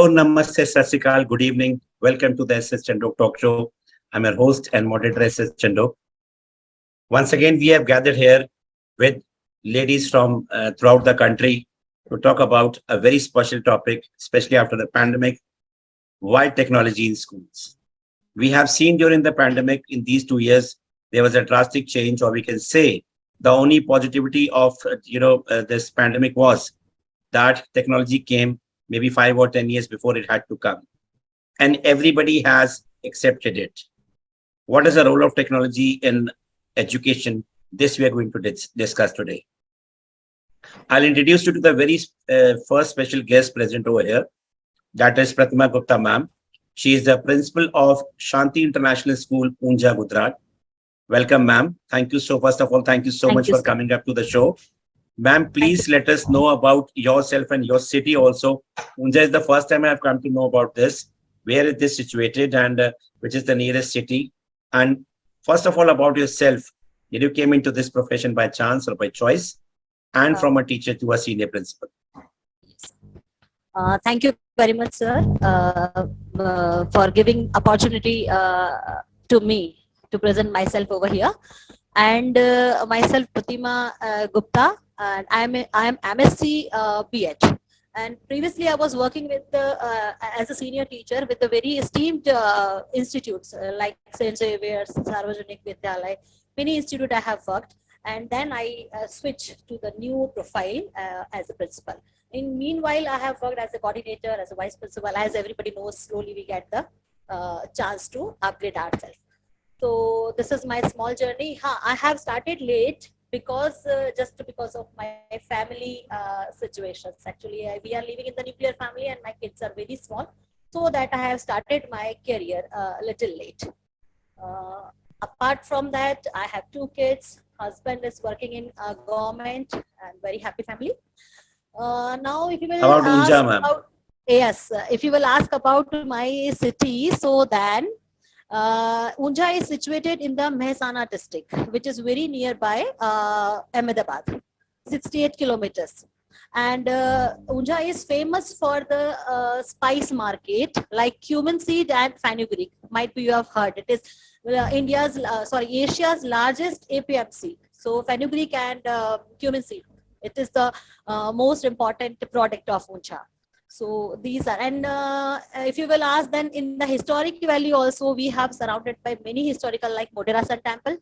Namaste, Sat Sri Akal, good evening. Welcome to the S.S. Chandhok talk show. I'm your host and moderator, S.S. Chandhok. Once again, we have gathered here with ladies from throughout the country to talk about a very special topic, especially after the pandemic, why technology in schools. We have seen during the pandemic in these 2 years, there was a drastic change, or we can say the only positivity of this pandemic was that technology came maybe 5 or 10 years before it had to come, and everybody has accepted it. What is the role of technology in education? This we are going to discuss today. I'll introduce you to the very first special guest present over here. That is Pratima Gupta ma'am. She is the principal of Shanti International School, Poonja, Gujarat. Welcome, ma'am. Thank you so, first of all, thank you so much for coming up to the show. Ma'am, please let us know about yourself and your city also. Poonja is the first time I have come to know about this. Where is this situated, and which is the nearest city? And first of all, about yourself. Did you came into this profession by chance or by choice? And from a teacher to a senior principal? Thank you very much, sir, for giving opportunity to me to present myself over here. And myself, Pratima Gupta, and I am MSc PH. And previously, I was working with as a senior teacher with the very esteemed institutes like Saint Xavier's, Sarvajanik Vidyalaya. Many institutes I have worked, and then I switched to the new profile as a principal. In meanwhile, I have worked as a coordinator, as a vice principal. As everybody knows, slowly we get the chance to upgrade ourselves. So this is my small journey. I have started late because just because of my family situations. Actually, we are living in the nuclear family, and my kids are very small, so that I have started my career a little late. Apart from that, I have 2 kids. Husband is working in government, and very happy family. Now, if you will ask about, yes, if you will ask about my city, so then Unja is situated in the Mehsana district, which is very nearby Ahmedabad, 68 kilometers. And Unja is famous for the spice market, like cumin seed and fenugreek. Might be you have heard. It is Asia's largest APMC. So fenugreek and cumin seed. It is the most important product of Unja. So these are, and if you will ask, then in the historic valley also we have surrounded by many historical like Modera Sun Temple.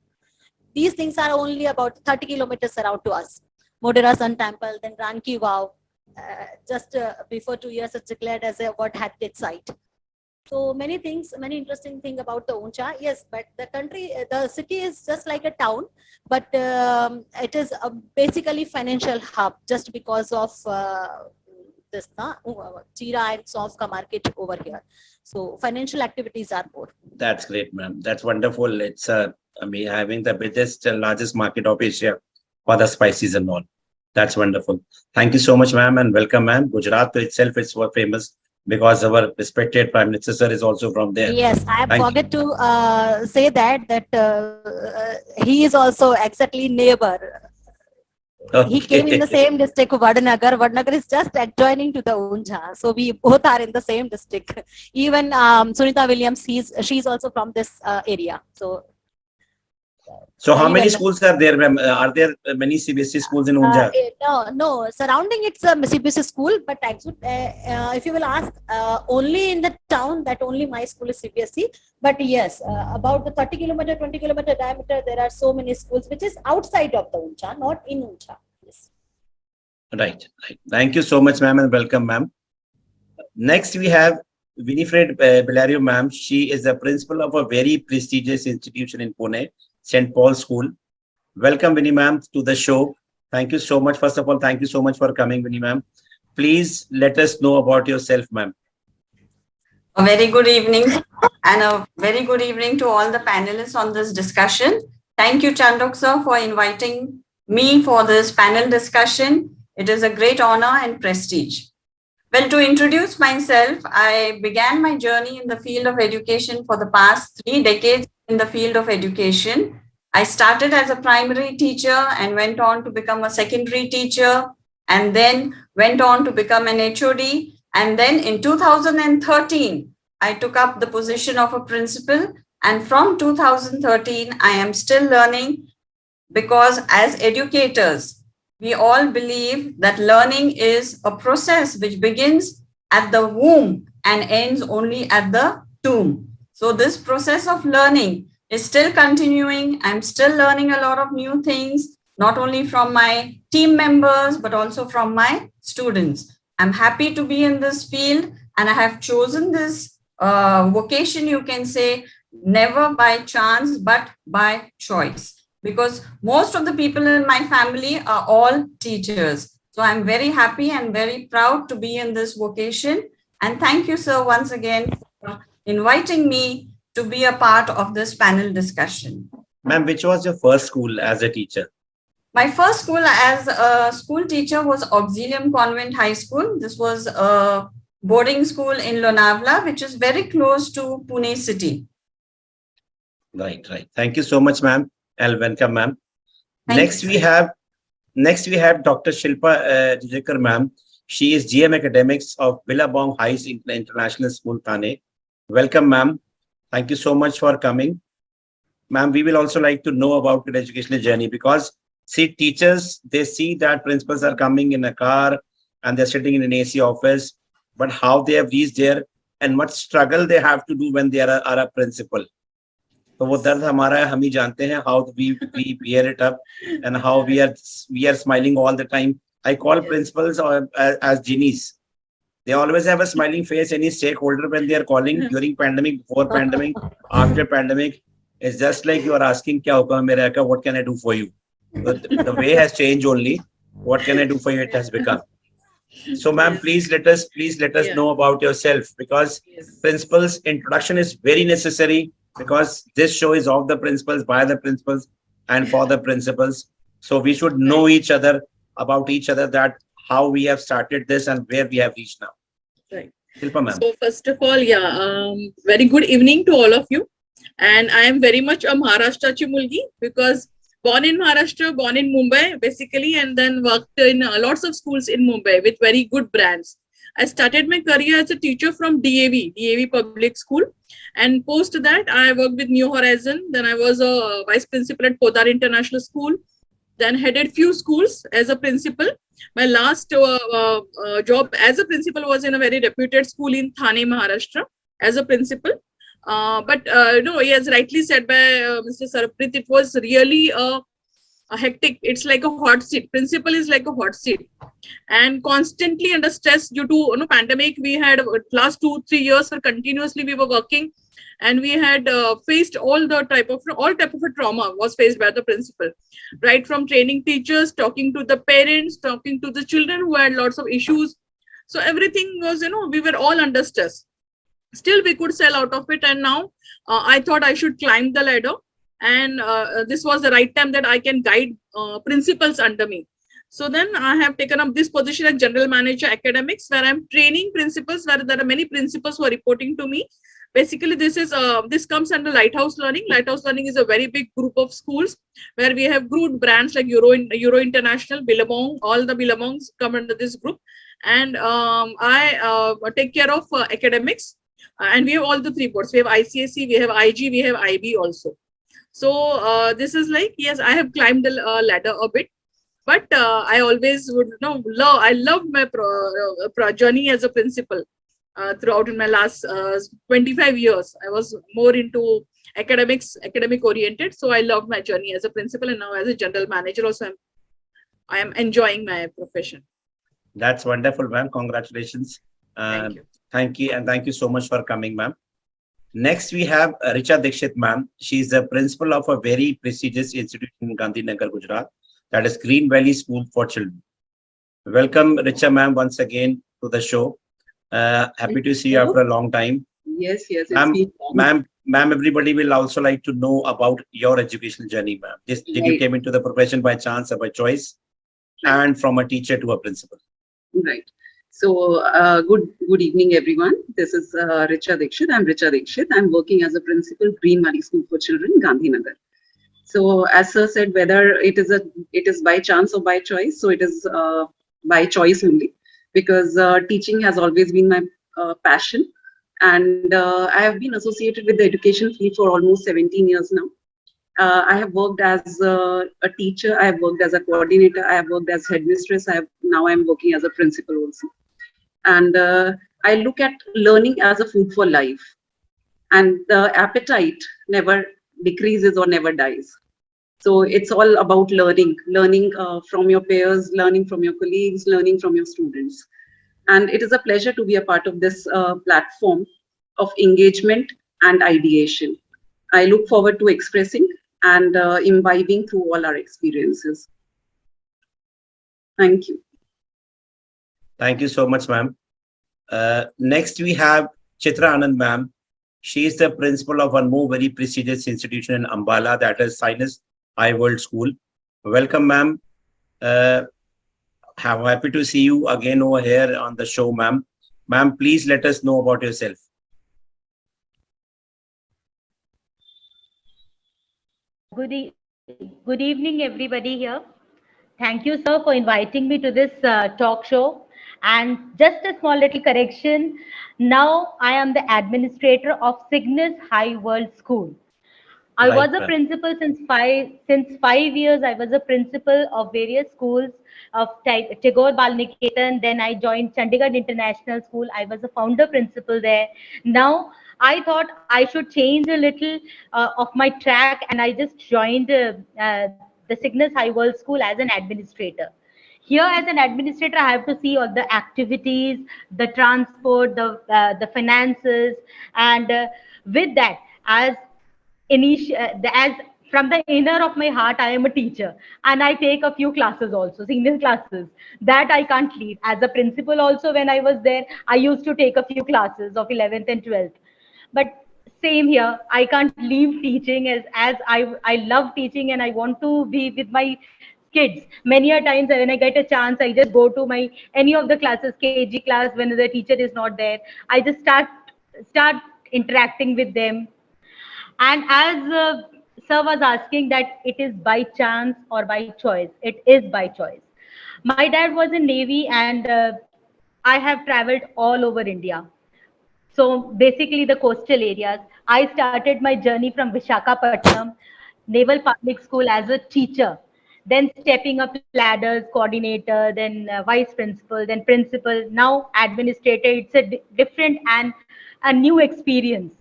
These things are only about 30 kilometers around to us. Modera Sun Temple, then Ranki Wow, just before 2 years it's declared as a World Heritage Site. So many things, many interesting thing about the Unja. Yes, but the city is just like a town, but it is basically financial hub just because of this Chira and Sofka market over here. So financial activities are more. That's great, ma'am. That's wonderful. It's having the biggest and largest market of Asia for the spices and all. That's wonderful. Thank you so much, ma'am, and welcome, ma'am. Gujarat itself is so famous because our respected Prime Minister sir is also from there. Yes, I forgot to say that he is also exactly neighbor. Okay. He came in the same district, Vadnagar. Vadnagar is just adjoining to the Unja. So we both are in the same district. Even Sunita Williams, she's also from this area. So how many schools are there, ma'am? Are there many CBSE schools in Unja? No. Surrounding it's a CBSE school, but actually, if you will ask, only in the town, that only my school is CBSE. But yes, about the 30 kilometer, 20 kilometer diameter, there are so many schools which is outside of the Unja, not in Unja. Yes. Right. Thank you so much, ma'am, and welcome, ma'am. Next, we have Winifred Bellario, ma'am. She is the principal of a very prestigious institution in Pune, St. Paul's School. Welcome, Winnie ma'am, to the show. Thank you so much. First of all, thank you so much for coming, Winnie ma'am. Please let us know about yourself, ma'am. A very good evening, and a very good evening to all the panelists on this discussion. Thank you, Chandhok sir, for inviting me for this panel discussion. It is a great honor and prestige. Well, to introduce myself, I began my journey in the field of education for the past 3 decades in the field of education. I started as a primary teacher and went on to become a secondary teacher, and then went on to become an HOD. And then in 2013, I took up the position of a principal. And from 2013, I am still learning, because as educators, we all believe that learning is a process which begins at the womb and ends only at the tomb. So this process of learning is still continuing. I'm still learning a lot of new things, not only from my team members, but also from my students. I'm happy to be in this field, and I have chosen this vocation, you can say, never by chance, but by choice, because most of the people in my family are all teachers. So I'm very happy and very proud to be in this vocation. And thank you, sir, once again for inviting me to be a part of this panel discussion. Ma'am, which was your first school as a teacher? My first school as a school teacher was Auxilium Convent High School. This was a boarding school in Lonavala, which is very close to Pune city. Right. Thank you so much, ma'am. I'll welcome, ma'am. Thank Next you, we have Dr. Shilpa Jijekar, ma'am. She is GM Academics of Billabong Heights International School, Thane. Welcome, ma'am. Thank you so much for coming. Ma'am, we will also like to know about your educational journey, because see, teachers, they see that principals are coming in a car and they're sitting in an AC office, but how they have reached there and what struggle they have to do when they are a principal. तो वो दर्द हमारा है, हम ही जानते हैं. How we bear it up and how we are smiling all the time. I call principals as genies. They always have a smiling face. Any stakeholder when they are calling during pandemic, before pandemic, after pandemic, it's just like you are asking, "Kya hukam hai mera ka? What can I do for you?" But the way has changed only. What can I do for you? It has become. So, ma'am, please let us know about yourself, because principals introduction is very necessary, because this show is of the principals, by the principals, and for the principals. So we should know each other, about each other, that how we have started this and where we have reached now. Right. Shilpa, ma'am. So first of all, very good evening to all of you. And I am very much a Maharashtrachi mulgi, because born in Maharashtra, born in Mumbai, basically, and then worked in lots of schools in Mumbai with very good brands. I started my career as a teacher from DAV Public School. And post that, I worked with New Horizon. Then I was a vice principal at Podar International School. Then headed few schools as a principal. My last job as a principal was in a very reputed school in Thane, Maharashtra, as a principal. But no, as rightly said by Mr. Sarpreet, it was really a hectic. It's like a hot seat. Principal is like a hot seat, and constantly under stress due to pandemic. We had last 2-3 years where continuously we were working, and we had faced all type of a trauma was faced by the principal, right from training teachers, talking to the parents, talking to the children who had lots of issues. So everything was, we were all under stress. Still we could sell out of it, and now I thought I should climb the ladder, and this was the right time that I can guide principals under me. So then I have taken up this position as General Manager Academics, where I'm training principals, where there are many principals who are reporting to me. Basically, this comes under Lighthouse Learning. Lighthouse Learning is a very big group of schools where we have grouped brands like Euro International, Billabong. All the Billabongs come under this group, and I take care of academics. And we have all the 3 boards. We have ICSE, we have IG, we have IB also. So this is like, yes, I have climbed the ladder a bit, but I always would I love my journey as a principal. Throughout in my last 25 years, I was more into academic oriented. So I love my journey as a principal, and now as a general manager also, I am enjoying my profession. That's wonderful, ma'am. Congratulations. Thank you. Thank you, and thank you so much for coming, ma'am. Next, we have Richa Dikshit, ma'am. She is the principal of a very prestigious institution in Gandhinagar, Gujarat, that is Green Valley School for Children. Welcome, Richa, ma'am, once again to the show. Happy to see you after a long time. Yes. Ma'am, everybody will also like to know about your educational journey, ma'am. Did you came into the profession by chance or by choice, and from a teacher to a principal? Right. So, good evening, everyone. This is Richa Dikshit. I'm Richa Dikshit. I'm working as a principal, Green Valley School for Children, Gandhinagar. So, as sir said, whether it is by chance or by choice, so it is by choice only, because teaching has always been my passion. And I have been associated with the education field for almost 17 years now. I have worked as a teacher, I have worked as a coordinator, I have worked as headmistress, now I'm working as a principal also. And I look at learning as a food for life. And the appetite never decreases or never dies. So it's all about learning from your peers, learning from your colleagues, learning from your students. And it is a pleasure to be a part of this platform of engagement and ideation. I look forward to expressing and imbibing through all our experiences. Thank you. Thank you so much, ma'am. Next, we have Chitra Anand, ma'am. She is the principal of one more very prestigious institution in Ambala, that is Sinus High World School. Welcome, ma'am. I'm happy to see you again over here on the show, ma'am. Ma'am, please let us know about yourself. Good evening, everybody here. Thank you, sir, for inviting me to this talk show. And just a small little correction. Now I am the administrator of Cygnus High World School. I was a principal since 5 years. I was a principal of various schools of Tagore Balniketan. Then I joined Chandigarh International School. I was a founder principal there. Now I thought I should change a little of my track, and I just joined the Cygnus High World School as an administrator. Here, as an administrator, I have to see all the activities, the transport, the finances, and with that, as from the inner of my heart, I am a teacher, and I take a few classes also, senior classes that I can't leave. As a principal also, when I was there, I used to take a few classes of 11th and 12th. But same here, I can't leave teaching as I love teaching and I want to be with my kids. Many a times when I get a chance, I just go to my any of the classes, KG class, when the teacher is not there. I just start interacting with them. And as sir was asking that it is by chance or by choice, it is by choice. My dad was in Navy, and I have traveled all over India. So basically the coastal areas. I started my journey from Visakhapatnam Naval Public School as a teacher, then stepping up ladders, coordinator, then vice principal, then principal, now administrator. It's a different and a new experience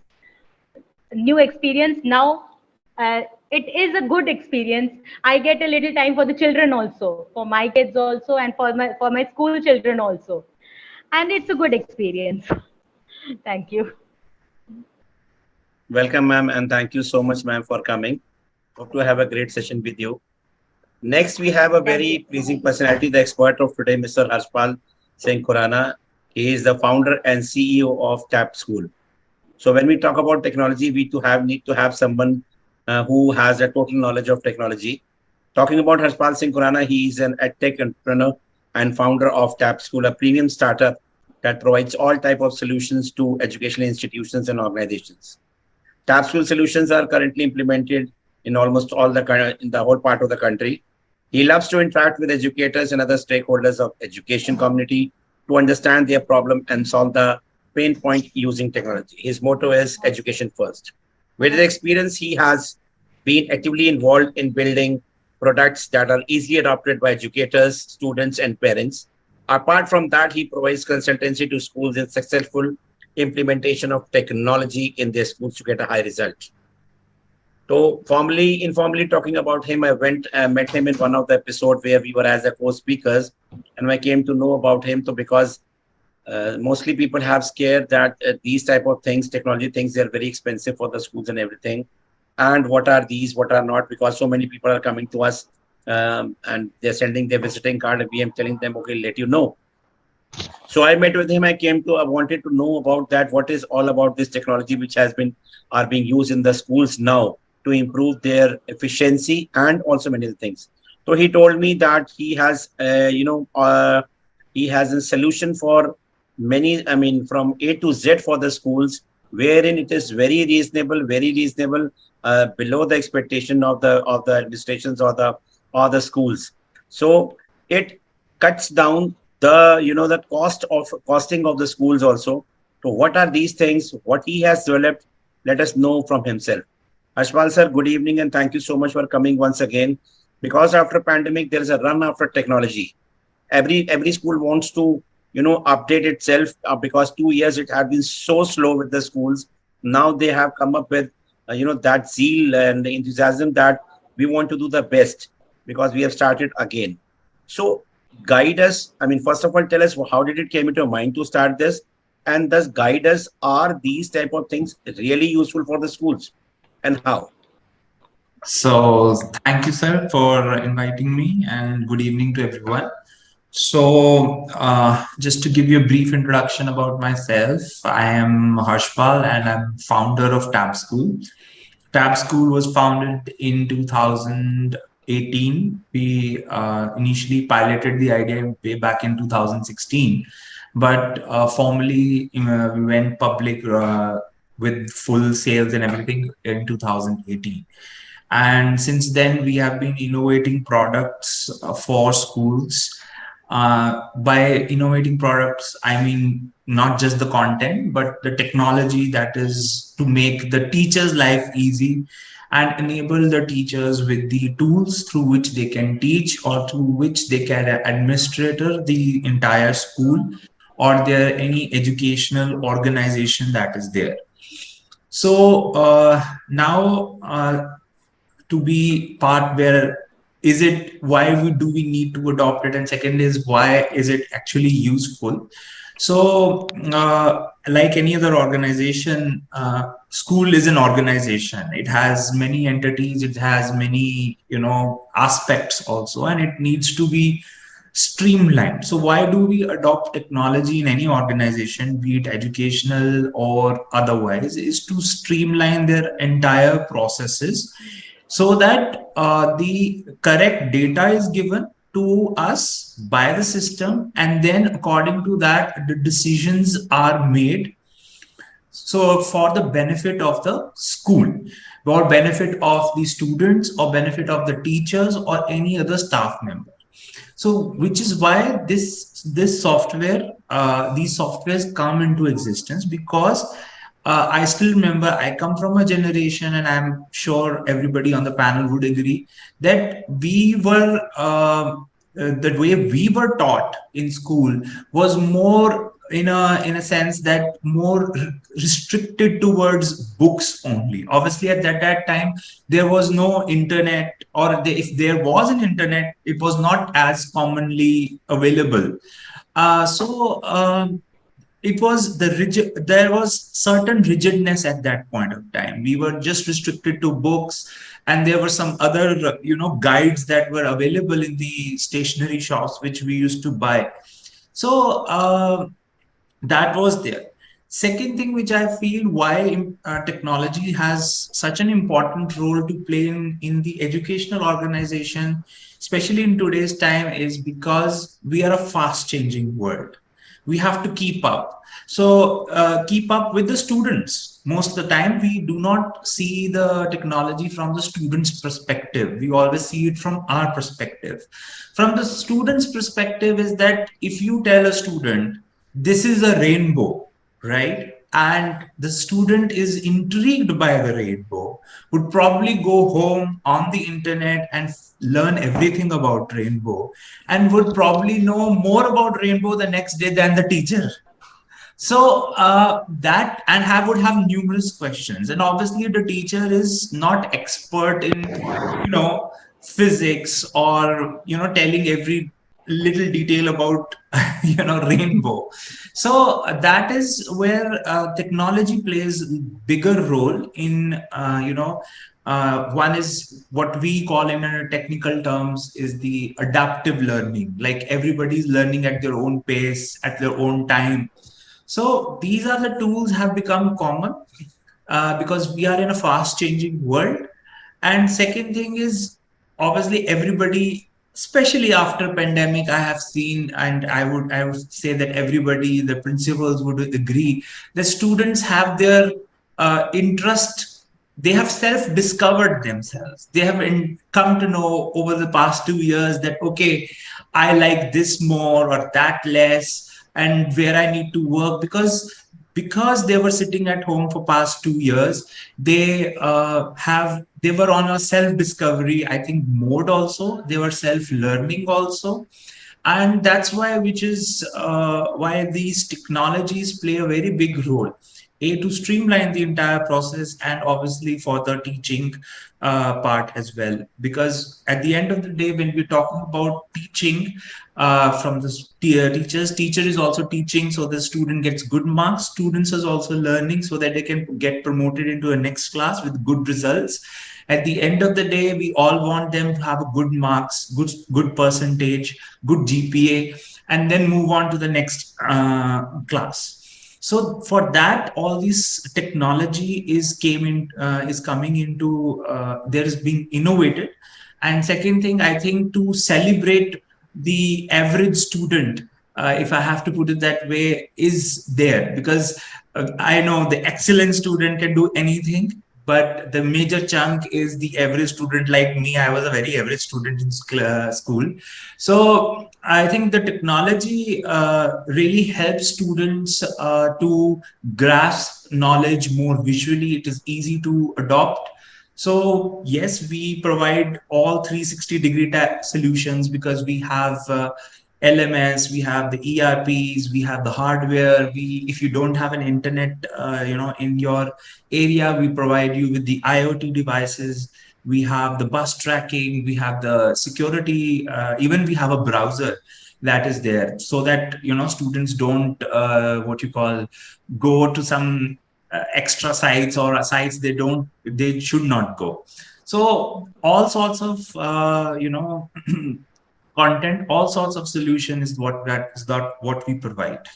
now. It is a good experience. I get a little time for the children also, for my kids also, and for my school children also, and it's a good experience. Thank you. Welcome, ma'am, and thank you so much, ma'am, for coming. Hope to have a great session with you. Next, we have a very pleasing personality, the expert of today, Mr. Harshpal Singh Khurana. He is the founder and CEO of TAP School. So when we talk about technology, we need to have someone who has a total knowledge of technology. Talking about Harshpal Singh Khurana, he is an edtech entrepreneur and founder of TAP School, a premium startup that provides all type of solutions to educational institutions and organizations. TAP School solutions are currently implemented in almost all in the whole part of the country. He loves to interact with educators and other stakeholders of education community to understand their problem and solve the pain point using technology. His motto is education first. With his experience, he has been actively involved in building products that are easily adopted by educators, students, and parents. Apart from that, he provides consultancy to schools in successful implementation of technology in their schools to get a high result. So informally talking about him, I met him in one of the episodes where we were as a co-speakers, and I came to know about him because mostly people have scared that these type of things, technology things, they're very expensive for the schools and everything. And what are these, what are not, because so many people are coming to us and they're sending their visiting card and we am telling them, okay, let you know. So I met with him. I wanted to know about that. What is all about this technology which are being used in the schools now to improve their efficiency and also many other things. So he told me that he has, he has a solution for many, from A to Z for the schools, wherein it is very reasonable, below the expectation of the administrations or the schools. So it cuts down the costing of the schools also. So what are these things? What he has developed? Let us know from himself. Ashpal sir, good evening and thank you so much for coming once again. Because after pandemic, there is a run after technology. Every school wants to update itself because 2 years it had been so slow with the schools. Now they have come up with that zeal and the enthusiasm that we want to do the best because we have started again. So guide us. I mean, first of all, tell us how did it came into your mind to start this, and thus guide us. Are these type of things really useful for the schools, and how? So, thank you, sir, for inviting me, and good evening to everyone. So, just to give you a brief introduction about myself, I am Harshpal and I'm founder of Tab School. Tab School was founded in 2018. We initially piloted the idea way back in 2016, but formally we went public with full sales and everything in 2018. And since then, we have been innovating products for schools. By innovating products, I mean not just the content, but the technology that is to make the teacher's life easy and enable the teachers with the tools through which they can teach or through which they can administrator the entire school or their any educational organization that is there. So now to be part where is it why do we need to adopt it, and second is why is it actually useful. So like any other organization, school is an organization. It has many entities, it has many aspects also, and it needs to be streamlined. So why do we adopt technology in any organization, be it educational or otherwise, is to streamline their entire processes so that the correct data is given to us by the system, and then according to that the decisions are made, so for the benefit of the school or benefit of the students or benefit of the teachers or any other staff member. So which is why this software these softwares come into existence, because I still remember, I come from a generation, and I'm sure everybody on the panel would agree that we were the way we were taught in school was more in a sense that more restricted towards books only. Obviously, at that time there was no internet, or if there was an internet, it was not as commonly available. It was there was certain rigidness at that point of time. We were just restricted to books, and there were some other guides that were available in the stationery shops which we used to buy. So that was there. Second thing which I feel why technology has such an important role to play in the educational organization, especially in today's time, is because we are a fast changing world. We have to keep up. So keep up with the students. Most of the time, we do not see the technology from the student's perspective. We always see it from our perspective. From the student's perspective is that if you tell a student, this is a rainbow, right? And the student is intrigued by the rainbow, would probably go home on the internet and learn everything about rainbow, and would probably know more about rainbow the next day than the teacher. So that, and would have numerous questions, and obviously the teacher is not expert in physics or telling every little detail about rainbow. So that is where technology plays bigger role in one is what we call in technical terms is the adaptive learning. Like everybody's learning at their own pace, at their own time. So these are the tools have become common because we are in a fast changing world. And second thing is obviously everybody, especially after pandemic, I have seen, and I would say that everybody, the principals would agree, the students have their interest they have self-discovered themselves. They have come to know over the past 2 years that, okay, I like this more or that less, and where I need to work, because they were sitting at home for past 2 years, they were on a self-discovery, I think, mode also. They were self-learning also. And that's why, which is why these technologies play a very big role, to streamline the entire process, and obviously for the teaching part as well. Because at the end of the day, when we're talking about teaching, from the teacher is also teaching, so the student gets good marks. Students is also learning so that they can get promoted into a next class with good results. At the end of the day, we all want them to have a good marks, good percentage, good GPA, and then move on to the next class. So for that, all this technology is coming into, there is being innovated. And second thing, I think, to celebrate the average student, if I have to put it that way, is there. Because I know the excellent student can do anything, but the major chunk is the average student like me. I was a very average student in school. So I think the technology really helps students to grasp knowledge more visually. It is easy to adopt. So yes, we provide all 360-degree solutions, because we have LMS, we have the ERPs, we have the hardware. If you don't have an internet, in your area, we provide you with the IoT devices. We have the bus tracking, we have the security, even we have a browser that is there, so that students don't what you call go to some extra sites, or sites they should not go. So all sorts of content, all sorts of solution is what we provide.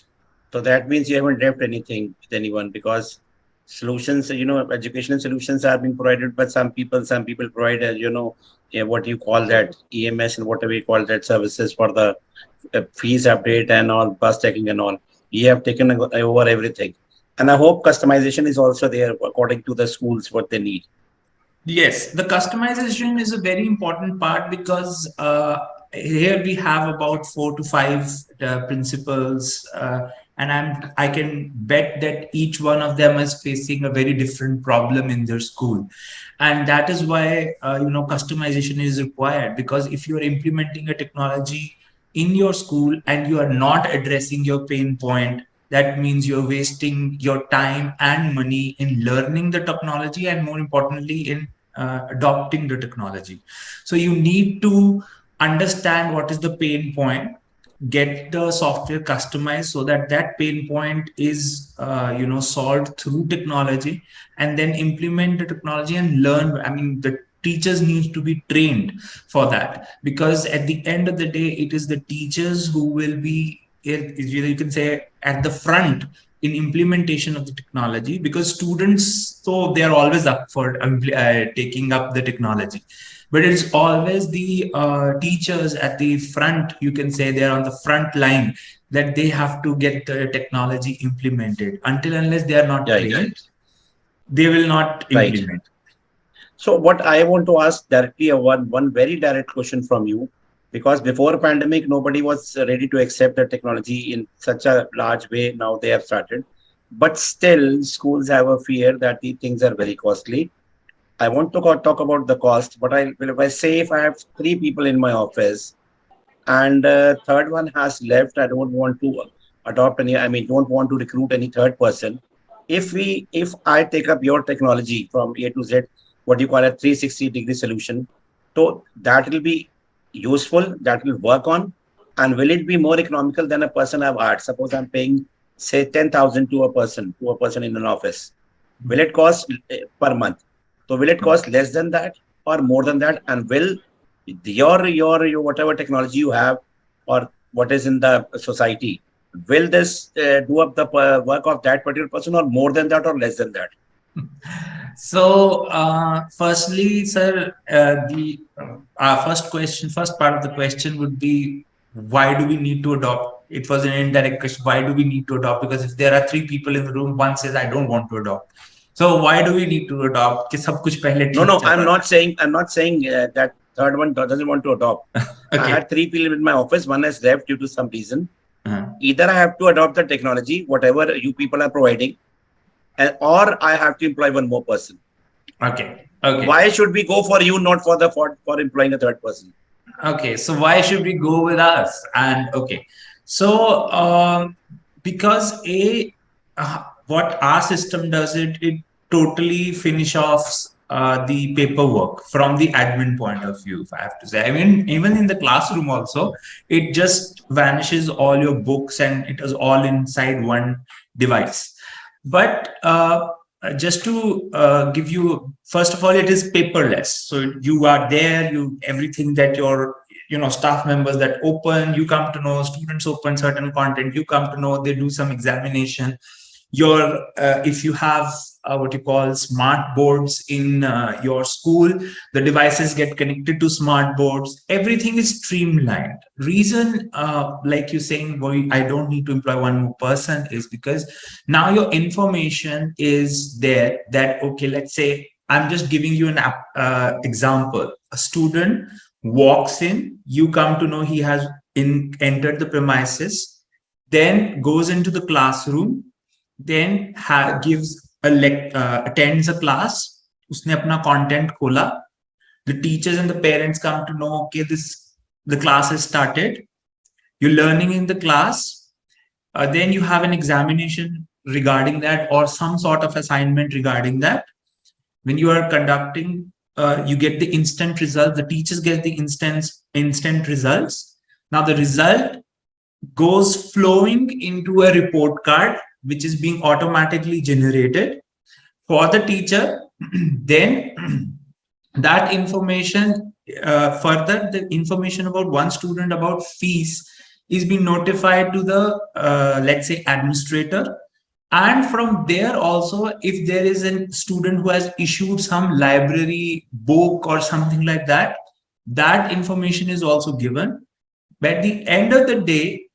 So that means you haven't left anything with anyone, because solutions, educational solutions are being provided by some people. Some people provide, what you call that, EMS and whatever you call that, services for the fees update and all, bus checking and all. You have taken over everything. And I hope customization is also there according to the schools, what they need. Yes, the customization is a very important part, because here we have about 4 to 5 principles, and I can bet that each one of them is facing a very different problem in their school, and that is why customization is required. Because if you are implementing a technology in your school and you are not addressing your pain point, that means you're wasting your time and money in learning the technology, and more importantly in adopting the technology. So you need to understand what is the pain point, get the software customized so that that pain point is solved through technology, and then implement the technology and learn. I mean, the teachers need to be trained for that, because at the end of the day, it is the teachers who will be, you can say, at the front in implementation of the technology. Because students, so they are always up for taking up the technology, but it's always the teachers at the front, you can say they're on the front line, that they have to get the technology implemented. Until unless they are not trained, right, they will not implement. Right. So what I want to ask directly, one very direct question from you, because before pandemic, nobody was ready to accept the technology in such a large way. Now they have started, but still schools have a fear that the things are very costly. I want to talk about the cost, but if I say, if I have 3 people in my office and third one has left, I don't want to adopt any, I mean, don't want to recruit any third person. If I take up your technology from A to Z, what you call a 360-degree solution, so that will be useful, that will work on, and will it be more economical than a person I've hired? Suppose I'm paying, say, 10,000 to a person in an office. Will it cost per month? So will it cost less than that or more than that? And will your whatever technology you have or what is in the society, will this do up the work of that particular person, or more than that or less than that? So, firstly, sir, the first part of the question would be, why do we need to adopt? It was an indirect question. Why do we need to adopt? Because if there are 3 people in the room, one says, I don't want to adopt. So why do we need to adopt? कि सब कुछ पहले No, ठीक no, चल I'm रहा not saying that third one doesn't want to adopt. था. I Okay. had 3 people in my office. One has left due to some reason. Uh-huh. Either I have to adopt the technology, whatever you people are providing, or I have to employ one more person. Okay. Okay. Why should we go for you, not for employing a third person? Okay, so why should we go with us? And okay, so because what our system does, it totally finish off the paperwork from the admin point of view, if I have to say. I mean, even in the classroom also, it just vanishes all your books and it is all inside one device. But just to give you, first of all, it is paperless. So you are there, everything that your staff members that open, you come to know, students open certain content, you come to know, they do some examination. If you have what you call smart boards in your school, the devices get connected to smart boards. Everything is streamlined. Reason, like you're saying, boy, I don't need to employ one more person, is because now your information is there. That okay, let's say I'm just giving you an example. A student walks in, you come to know he has entered the premises, then goes into the classroom, then attends a class, उसने अपना content खोला, the teachers and the parents come to know, okay, the class has started, you're learning in the class, then you have an examination regarding that or some sort of assignment regarding that. When you are conducting, you get the instant result, the teachers get the instant results. Now the result goes flowing into a report card, which is being automatically generated for the teacher. Then that information, further the information about one student about fees is being notified to the let's say administrator. And from there also, if there is a student who has issued some library book or something like that, that information is also given. But at the end of the day,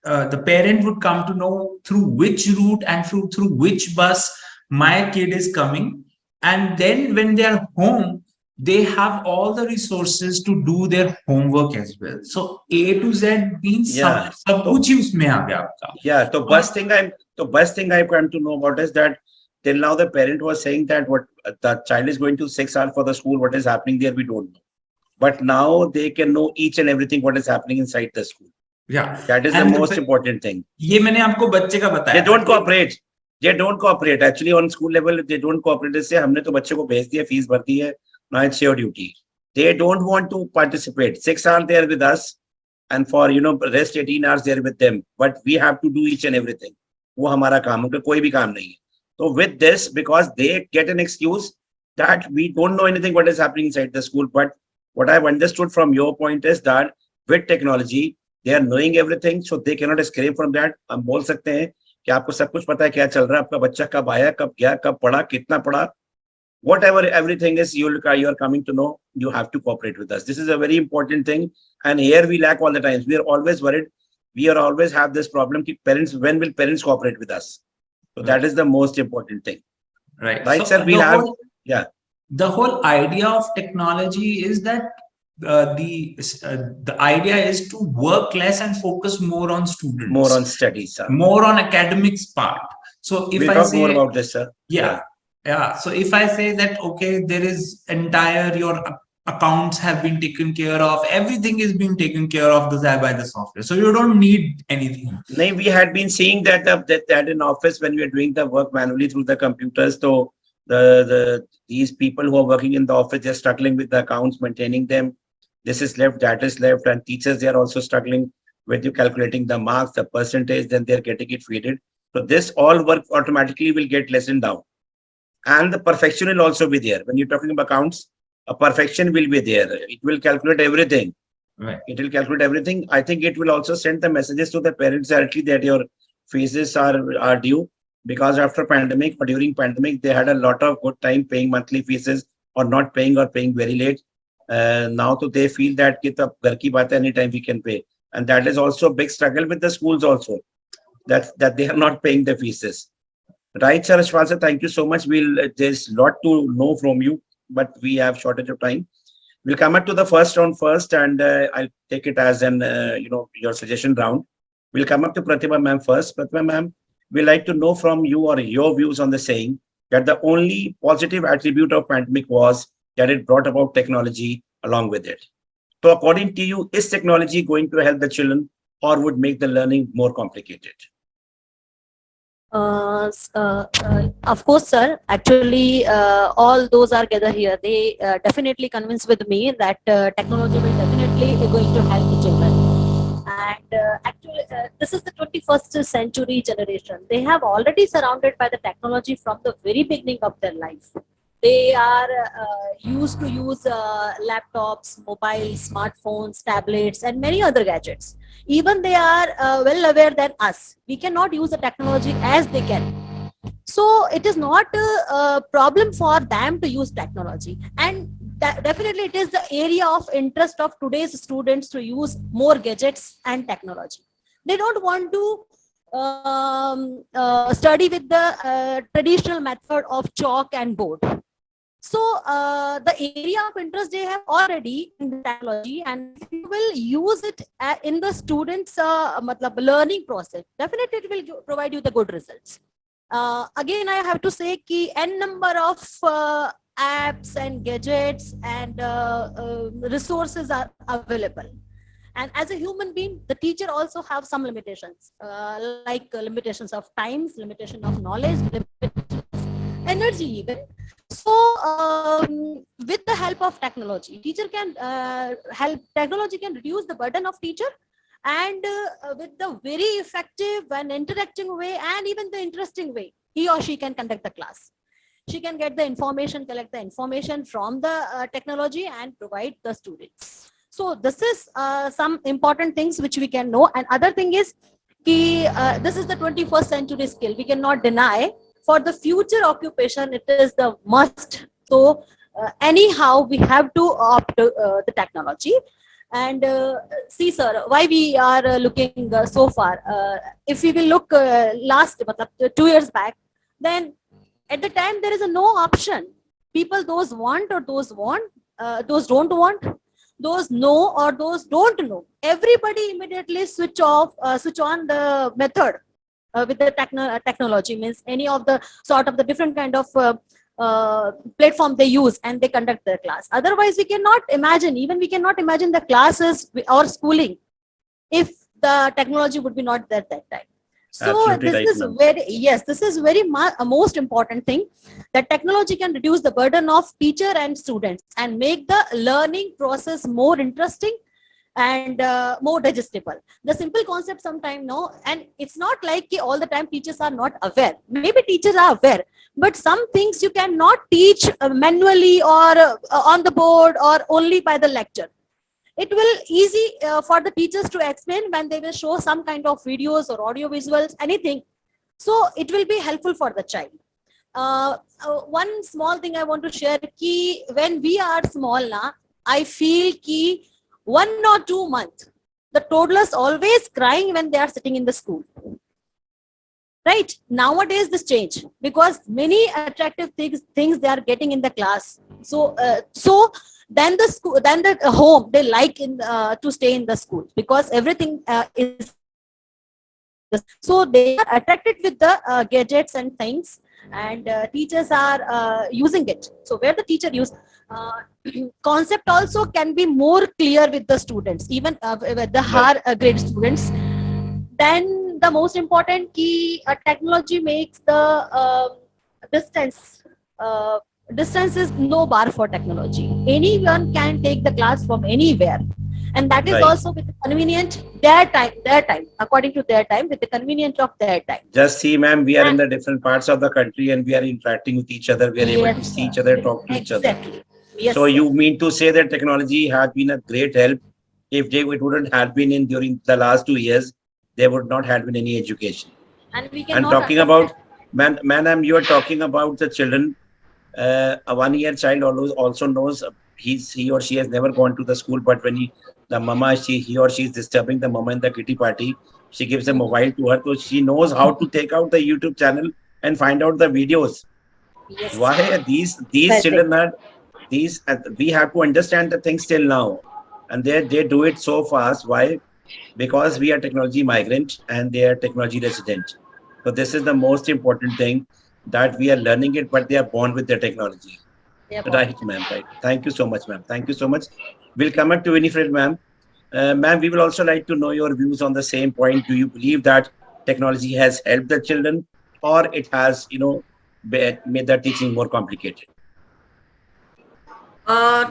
the parent would come to know through which route and through which bus my kid is coming. And then when they are home, they have all the resources to do their homework as well. So A to Z means सब कुछ ही उसमें आ गया आपका. Yeah. The best thing I've come to know about is that till now the parent was saying that what the child is going to 6 hours for the school, what is happening there, we don't know. But now they can know each and everything what is happening inside the school. Yeah. That is the most important thing. ये मैंने आपको बच्चे का बताया. They don't cooperate. They don't cooperate. Actually, on school level, they don't cooperate. जैसे हमने तो बच्चे को भेज दिया, फीस भर दी है. Now it's your duty. They don't want to participate. 6 hours they are with us, and for rest 18 hours they are with them. But we have to do each and everything. वो हमारा काम, उनका कोई भी काम नहीं है. So with this, because they get an excuse that we don't know anything what is happening inside the school. But what I've understood from your point is that with technology, they are knowing everything, so they cannot escape from that. हम बोल सकते हैं कि आपको सब कुछ पता है क्या चल रहा है, आपका बच्चा कब आया, कब गया, कब पढ़ा, कितना पढ़ा. Whatever everything is, you are coming to know, you have to cooperate with us. This is a very important thing, and here we lack all the times. We are always worried. We are always have this problem. When will parents cooperate with us? So that is the most important thing. Right. Right, So sir. We have the whole idea of technology is that the idea is to work less and focus more on students, more on studies, sir. More on academics part. So if we'll I talk say more about this, sir. Yeah. So if I say that, okay, there is your accounts have been taken care of, everything is being taken care of by the software. So you don't need anything. No, we had been seeing that in office when we are doing the work manually through the computers. So these people who are working in the office, they're struggling with the accounts, maintaining them. This is left, that is left, and teachers, they are also struggling with you calculating the marks, the percentage, then they're getting it faded. So this all work automatically will get lessened down. And the perfection will also be there. When you're talking about accounts, a perfection will be there. It will calculate everything. Right. It will calculate everything. I think it will also send the messages to the parents directly that your fees are due, because after pandemic or during pandemic, they had a lot of good time paying monthly fees or not paying or paying very late. Now they feel that ghar ki baat hai, anytime we can pay. And that is also a big struggle with the schools also, that they are not paying the fees. Right, sir, Ashwasa, thank you so much. There's a lot to know from you, but we have shortage of time. We'll come up to the first round first, and I'll take it as an, your suggestion round. We'll come up to Pratibha ma'am first. Pratibha ma'am, we'd like to know from you or your views on the saying that the only positive attribute of pandemic was that it brought about technology along with it. So according to you, is technology going to help the children or would make the learning more complicated? Of course, sir. Actually, all those are gathered here. They definitely convinced with me that technology will definitely going to help the children. And actually, this is the 21st century generation. They have already surrounded by the technology from the very beginning of their life. They are used to use laptops, mobiles, smartphones, tablets, and many other gadgets. Even they are well aware than us. We cannot use the technology as they can. So it is not a problem for them to use technology, and definitely it is the area of interest of today's students to use more gadgets and technology. They don't want to study with the traditional method of chalk and board. So the area of interest they have already in the technology, and if you will use it in the students learning process, definitely it will provide you the good results. Again, I have to say ki n number of apps and gadgets and resources are available. And as a human being, the teacher also have some limitations, like limitations of times, limitation of knowledge, limitation of energy even. So with the help of technology, teacher can help, technology can reduce the burden of teacher, and with the very effective and interacting way and even the interesting way, he or she can conduct the class. She can get the information, collect the information from the technology and provide the students. So this is some important things which we can know. And other thing is this is the 21st century skill. We cannot deny for the future occupation, it is the must. So anyhow, we have to opt the technology. And see, sir, why we are looking so far. If we will look last 2 years back, then at the time there is a no option. People, those want or those want, those don't want, those know or those don't know. Everybody immediately switch on the method with the technology, means any of the sort of the different kind of platform they use, and they conduct their class. Otherwise, we cannot imagine, even we cannot imagine the classes or schooling if the technology would be not there at that time. So Absolutely this right, is ma'am. very, yes, this is very most important thing, that technology can reduce the burden of teacher and students and make the learning process more interesting and more digestible. The simple concept sometime, no, and it's not like all the time teachers are not aware. Maybe teachers are aware, but some things you cannot teach manually or on the board or only by the lecture. It will easy for the teachers to explain when they will show some kind of videos or audio visuals, anything. So it will be helpful for the child. One small thing I want to share, ki when we are small na, I feel ki 1 or 2 months, the toddlers always crying when they are sitting in the school. Right, nowadays this change, because many attractive things they are getting in the class. So then the school, then the home, they like to stay in the school because everything is, so they are attracted with the gadgets and things, and teachers are using it. So where the teacher use concept also can be more clear with the students, even with the higher grade students. Then the most important key, technology makes the distance. Distance is no bar for technology. Anyone can take the class from anywhere, and that is Right. also with the convenient their time, according to their time, with the convenience of their time. Just see, ma'am, we are in the different parts of the country and we are interacting with each other. We are able to Yes, see each sir. other, talk to each other. Exactly. Yes, So sir. you mean to say that technology has been a great help? If it wouldn't have been in during the last 2 years, there would not have been any education. And we And cannot talking understand. about, ma'am, you are talking about the children. A 1 year child also knows he or she has never gone to the school, but when the mama, he or she is disturbing the mama in the kitty party, she gives a Mhm. mobile to her, so she knows how to take out the YouTube channel and find out the videos. Yes. Why are these Correct. children are these? We have to understand the things till now, and they do it so fast. Why? Because we are technology migrant and they are technology resident. So this is the most important thing, that we are learning it, but they are born with the technology. Yeah, Right, ma'am. Right. Thank you so much, ma'am. Thank you so much. We'll come up to Winifred, ma'am. Ma'am, we will also like to know your views on the same point. Do you believe that technology has helped the children, or it has, made the teaching more complicated?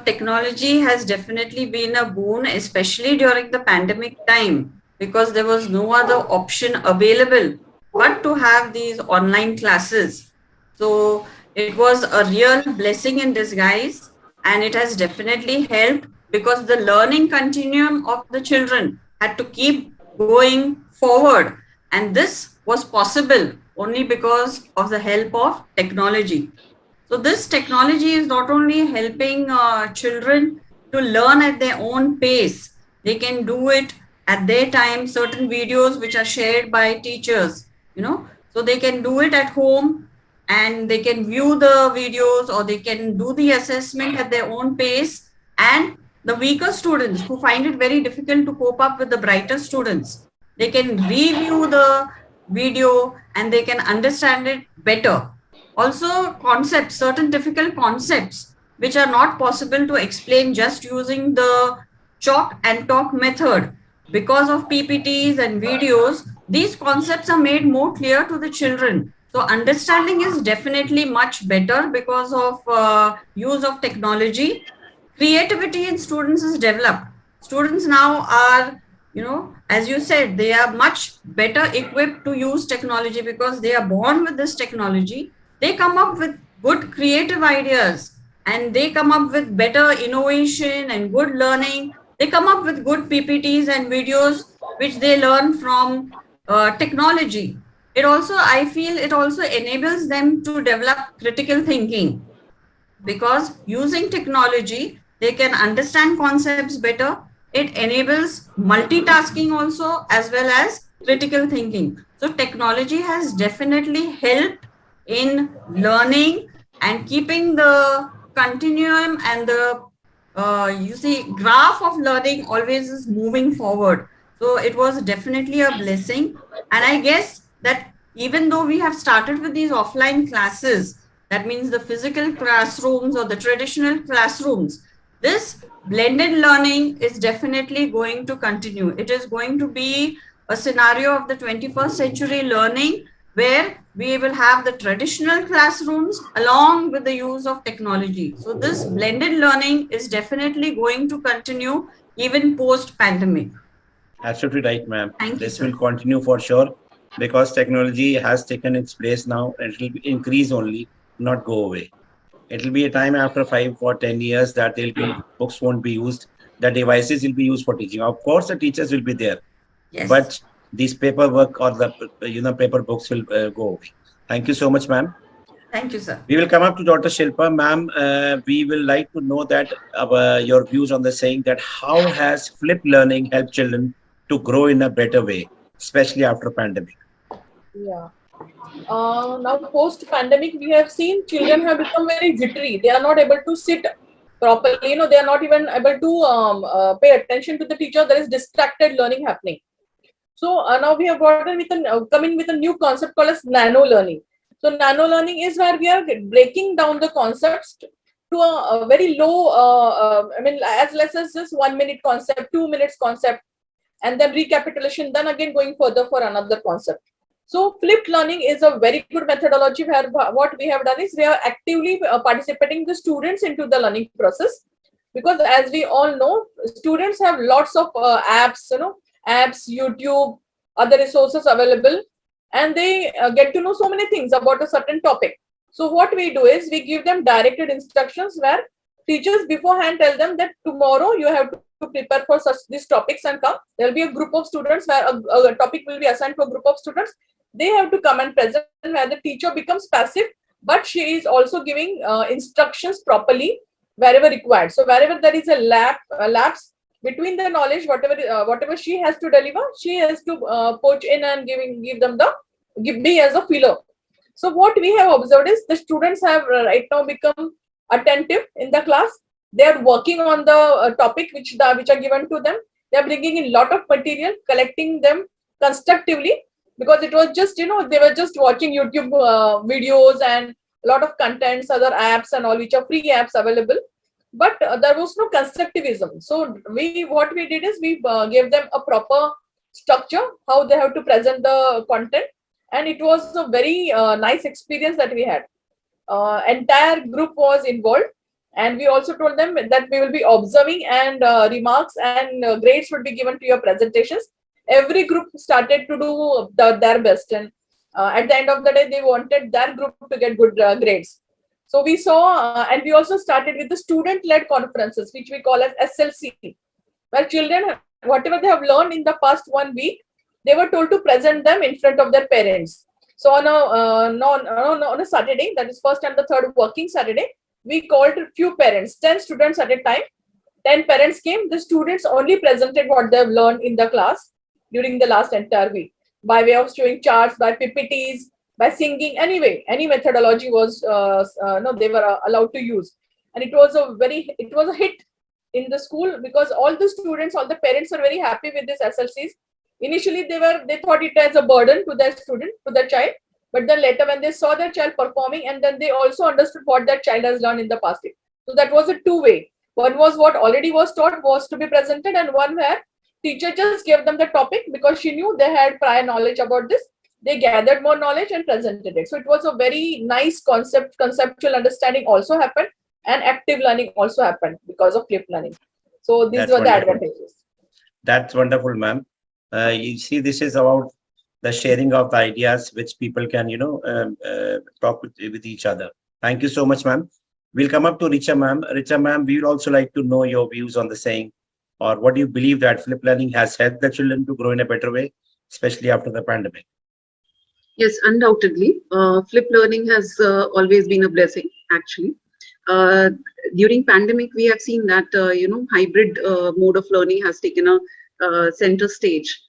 Technology has definitely been a boon, especially during the pandemic time, because there was no other option available but to have these online classes. So it was a real blessing in disguise, and it has definitely helped because the learning continuum of the children had to keep going forward. And this was possible only because of the help of technology. So this technology is not only helping children to learn at their own pace, they can do it at their time, certain videos which are shared by teachers, so they can do it at home and they can view the videos or they can do the assessment at their own pace. And the weaker students who find it very difficult to cope up with the brighter students, they can review the video and they can understand it better. Also, concepts, certain difficult concepts, which are not possible to explain just using the chalk and talk method. Because of PPTs and videos, these concepts are made more clear to the children. So understanding is definitely much better because of use of technology. Creativity in students is developed. Students now are, as you said, they are much better equipped to use technology because they are born with this technology. They come up with good creative ideas and they come up with better innovation and good learning. They come up with good PPTs and videos which they learn from technology. It also, I feel, it also enables them to develop critical thinking, because using technology they can understand concepts better. It enables multitasking also as well as critical thinking. So technology has definitely helped in learning and keeping the continuum and the you see graph of learning always is moving forward. So it was definitely a blessing. And I guess that even though we have started with these offline classes, that means the physical classrooms or the traditional classrooms, this blended learning is definitely going to continue. It is going to be a scenario of the 21st century learning where we will have the traditional classrooms along with the use of technology. So this blended learning is definitely going to continue even post pandemic. Absolutely right, ma'am. Thank you, This will sir. continue for sure, because technology has taken its place now, and it will increase only, not go away. It will be a time after 5 or 10 years that there'll be books won't be used. The devices will be used for teaching. Of course, the teachers will be there, Yes. but these paperwork or the paper books will go away. Thank you so much, ma'am. Thank you, sir. We will come up to Dr. Shilpa, ma'am. We will like to know that your views on the saying that how has flipped learning helped children to grow in a better way, especially after pandemic. Yeah. Now post pandemic, we have seen children have become very jittery. They are not able to sit properly. They are not even able to pay attention to the teacher. There is distracted learning happening. So now we have brought in with coming with a new concept called as nano learning. So nano learning is where we are breaking down the concepts to a very low, I mean, as less as just 1 minute concept, 2 minutes concept, and then recapitulation, then again going further for another concept. So flipped learning is a very good methodology where what we have done is we are actively participating the students into the learning process, because as we all know, students have lots of apps, YouTube, other resources available, and they get to know so many things about a certain topic. So what we do is we give them directed instructions where teachers beforehand tell them that tomorrow you have to prepare for such these topics and come. There will be a group of students where a topic will be assigned to a group of students. They have to come and present, where the teacher becomes passive, but she is also giving instructions properly wherever required. So wherever there is a lapse between the knowledge, whatever she has to deliver, she has to poach in and give them give me as a filler. So what we have observed is the students have right now become attentive in the class. They are working on the topic which are given to them. They are bringing in lot of material, collecting them constructively, because it was just, they were just watching YouTube videos and a lot of contents, other apps and all, which are free apps available, but there was no constructivism. So what we did is we gave them a proper structure, how they have to present the content, and it was a very nice experience that we had. Entire group was involved, and we also told them that we will be observing, and remarks and grades would be given to your presentations. Every group started to do their best, and at the end of the day they wanted their group to get good grades. So we saw, and we also started with the student-led conferences, which we call as SLC, where children, whatever they have learned in the past 1 week, they were told to present them in front of their parents. So on a Saturday, that is first and the third working Saturday, we called few parents, 10 students at a time. 10 parents came. The students only presented what they have learned in the class during the last entire week, by way of showing charts, by PPTs, by singing. Anyway, any methodology was no, they were allowed to use, and it was a hit in the school, because all the students, all the parents were very happy with this SLCs. Initially, they thought it as a burden to their student, to their child, but then later when they saw their child performing, and then they also understood what that child has learned in the past. So that was a two-way. One was what already was taught was to be presented, and one where teacher just gave them the topic because she knew they had prior knowledge about this. They gathered more knowledge and presented it. So it was a very nice conceptual understanding also happened, and active learning also happened because of flipped learning. So these That's were the wonderful. advantages. That's wonderful, ma'am. You see, this is about the sharing of the ideas which people can, talk with each other. Thank you so much, ma'am. We'll come up to Richa, ma'am. Richa, ma'am, we would also like to know your views on the saying, or what do you believe that flipped learning has helped the children to grow in a better way, especially after the pandemic? Yes, undoubtedly. Flipped learning has always been a blessing, actually. Uh, During pandemic, we have seen that, hybrid mode of learning has taken a center stage.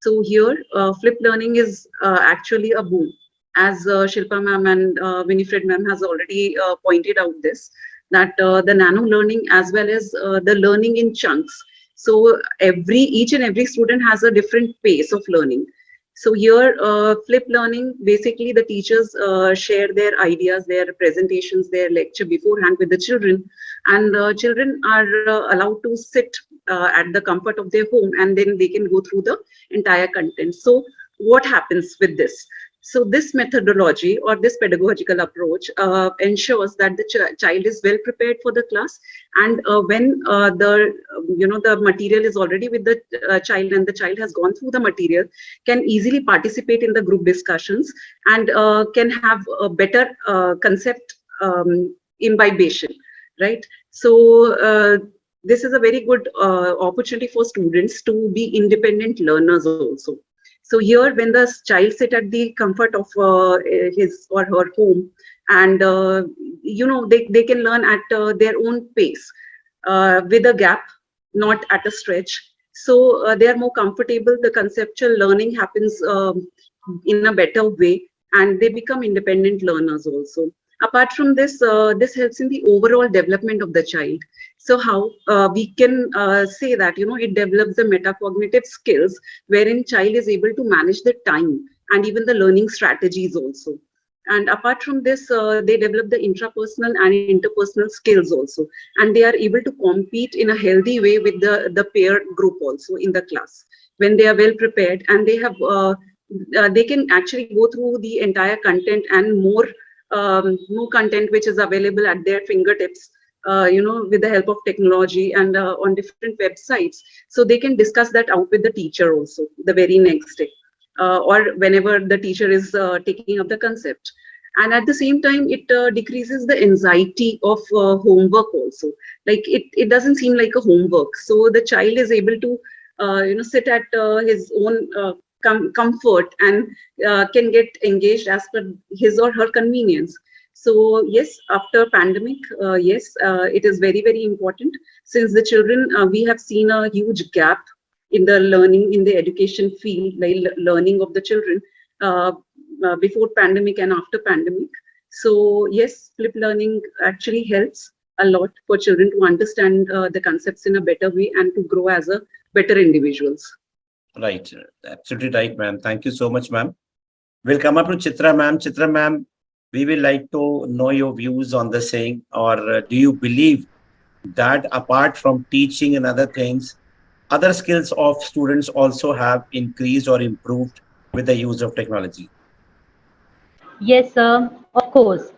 So here, flipped learning is actually a boom. As Shilpa ma'am and Winifred ma'am has already pointed out this, that the nano learning as well as the learning in chunks. So each and every student has a different pace of learning. So here, flipped learning, basically the teachers share their ideas, their presentations, their lecture beforehand with the children, and children are allowed to sit at the comfort of their home, and then they can go through the entire content. So what happens with this? So this methodology or this pedagogical approach ensures that the child is well prepared for the class, and when the material is already with the child, and the child has gone through the material, can easily participate in the group discussions, and can have a better concept imbibation, right? So this is a very good opportunity for students to be independent learners also. So here, when the child sit at the comfort of his or her home, and they can learn at their own pace, with a gap, not at a stretch. So they are more comfortable. The conceptual learning happens in a better way, and they become independent learners also. Apart from this, this helps in the overall development of the child. So how we can say that, it develops the metacognitive skills, wherein child is able to manage the time and even the learning strategies also. And apart from this, they develop the intrapersonal and interpersonal skills also, and they are able to compete in a healthy way with the peer group also in the class, when they are well prepared, and they have they can actually go through the entire content and more content which is available at their fingertips, with the help of technology and on different websites. So they can discuss that out with the teacher also the very next day, or whenever the teacher is taking up the concept. And at the same time, it decreases the anxiety of homework also. Like it doesn't seem like a homework. So the child is able to, sit at his own comfort, and can get engaged as per his or her convenience. So yes, after pandemic, yes, it is very, very important, since the children, we have seen a huge gap in the learning in the education field, like learning of the children. before pandemic and after pandemic. So yes, flip learning actually helps a lot for children to understand the concepts in a better way and to grow as a better individuals. Right. Absolutely right, ma'am. Thank you so much, ma'am. We'll come up to Chitra, ma'am. Chitra, ma'am, we will like to know your views on the saying, or do you believe that apart from teaching and other things, other skills of students also have increased or improved with the use of technology? Yes, sir, of course.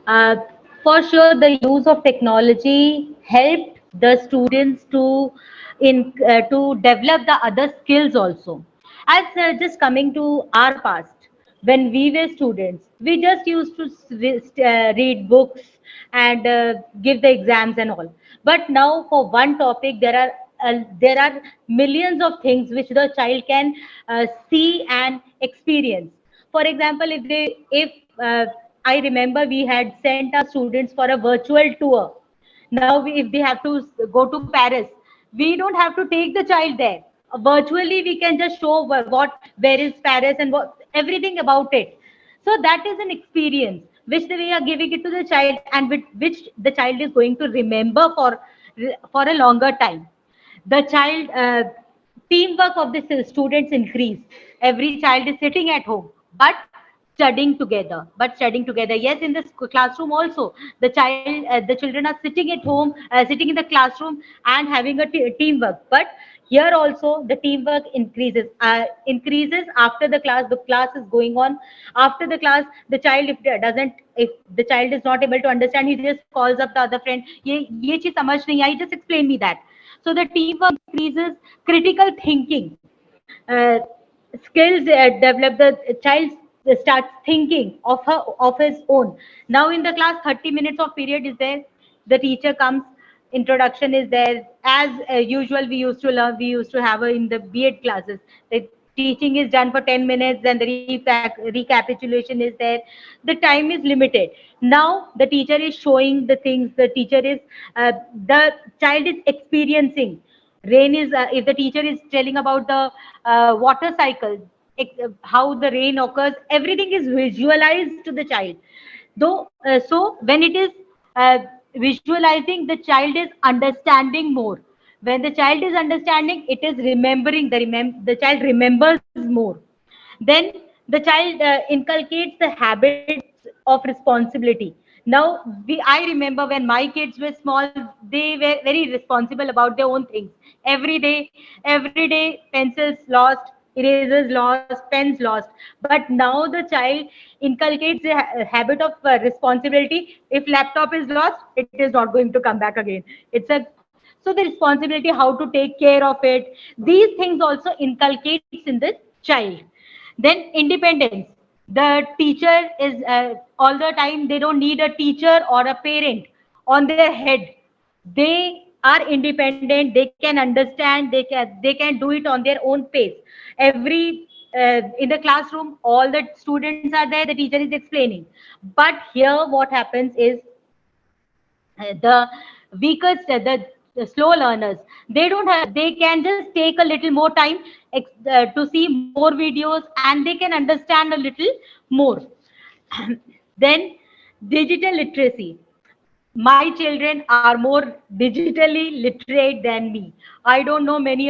Uh, for sure, the use of technology helped the students to develop the other skills also. As just coming to our past, when we were students, we just used to read books and give the exams and all. But now, for one topic, there are millions of things which the child can see and experience. For example, if I remember, we had sent our students for a virtual tour. Now if they have to go to Paris, we don't have to take the child there. Virtually we can just show where is Paris and what everything about it. So that is an experience which we are giving it to the child, and which the child is going to remember for a longer time. The child teamwork of the students increase. Every child is sitting at home but studying together. Yes, in the classroom also, the children are sitting at home, sitting in the classroom and having a teamwork. But here also the teamwork increases after the class. The class is going on. After the class, the child, if the child is not able to understand, he just calls up the other friend, ye cheez samajh nahi aayi, just explain me that. So the teamwork increases. Critical thinking uh, skills develop. The child starts thinking of his own. Now in the class, 30 minutes of period is there. The teacher comes, introduction is there. As usual, we used to have in the B.Ed classes. The teaching is done for 10 minutes, then the recapitulation is there. The time is limited. Now the teacher is showing the things. The child is experiencing. Rain is if the teacher is telling about the water cycle, how the rain occurs, everything is visualized to the child. So when it is uh, visualizing, the child is understanding more. When the child is understanding, it is remembering. The child remembers more. Then the child inculcates the habits of responsibility. Now I remember when my kids were small, they were very responsible about their own things. Every day pencils lost, erasers lost, pens lost. But now the child inculcates the habit of responsibility. If laptop is lost, it is not going to come back again. So the responsibility, how to take care of it, these things also inculcates in the child. Then independence. The teacher is all the time, they don't need a teacher or a parent on their head. They are independent, they can understand, they can do it on their own pace. In the classroom, all the students are there, the teacher is explaining. But here what happens is, the weakest the slow learners, they can just take a little more time to see more videos, and they can understand a little more. Then digital literacy. My children are more digitally literate than me. I don't know many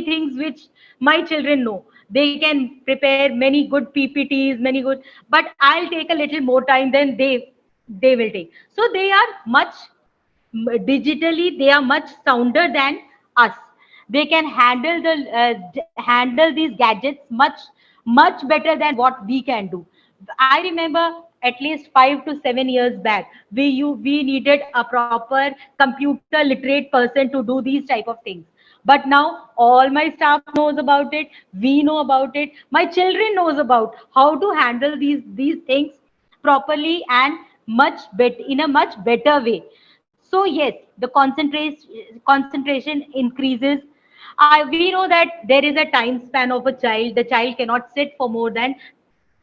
things which my children know. They can prepare many good ppts, many good, but I'll take a little more time than they will take. So they are much digitally, they are much sounder than us. They can handle these gadgets much better than what we can do. I remember at least 5 to 7 years back, we needed a proper computer literate person to do these type of things. But now all my staff knows about it, we know about it, my children knows about how to handle these things properly and in a much better way. So yes, the concentration increases. We know that there is a time span of a child. The child cannot sit for more than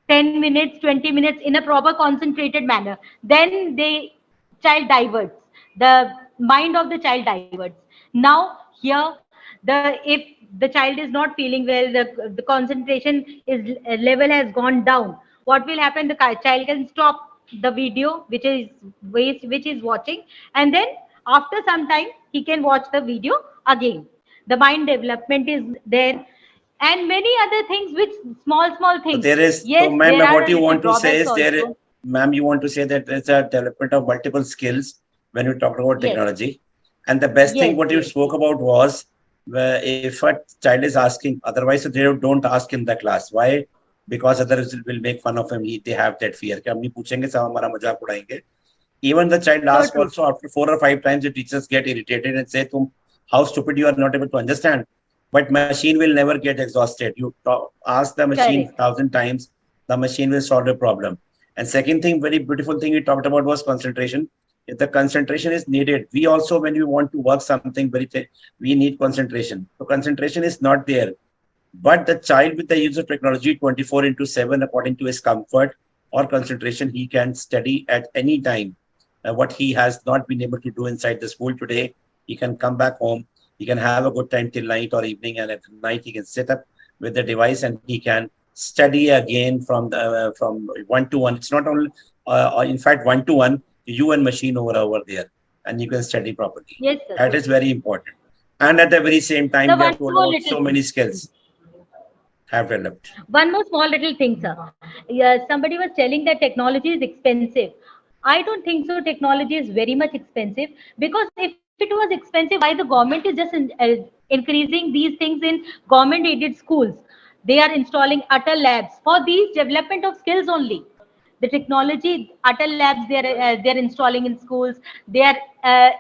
10 minutes, 20 minutes in a proper concentrated manner. Then the child diverts. The mind of the child diverts. Now here, If the child is not feeling well, the concentration is level has gone down, what will happen? The child can stop the video which is watching, and then after some time he can watch the video again. The mind development is there, and many other things, which small So things. there is, so Yes, ma'am, there are what a you little want to say drawbacks is there, also. ma'am, you want to say that there's a development of multiple skills when we talk about Yes, technology. And the best thing yes, what you yes, spoke about was if a child is asking, otherwise they don't ask in the class. Why? Because others will make fun of him. They have that fear. कि हम नहीं पूछेंगे, सब हमारा मजाक उड़ाएंगे. Even the child so asks true. also after 4 or 5 times, the teachers get irritated and say, "Tum, how stupid you are not able to understand." But machine will never get exhausted. You ask the machine Correct. 1,000 times, the machine will solve the problem. And second thing, very beautiful thing we talked about was concentration. If the concentration is needed, we also, when we want to work something we need concentration. So concentration is not there. But the child with the use of technology 24 into 7, according to his comfort or concentration, he can study at any time. What he has not been able to do inside the school today, he can come back home. He can have a good time till night or evening, and at night he can sit up with the device and he can study again from one to one. It's not only, in fact, one to one, you and machine over there, and you can study properly. Yes, sir. That is very important. And at the very same time, The we one have told more about little so many skills have developed. One more small little thing, sir. Yeah, somebody was telling that technology is expensive. I don't think so. Technology is very much expensive, because if it was expensive, why the government is just increasing these things in government-aided schools? They are installing Atal labs for these development of skills only. The technology Atal labs they're installing in schools. They're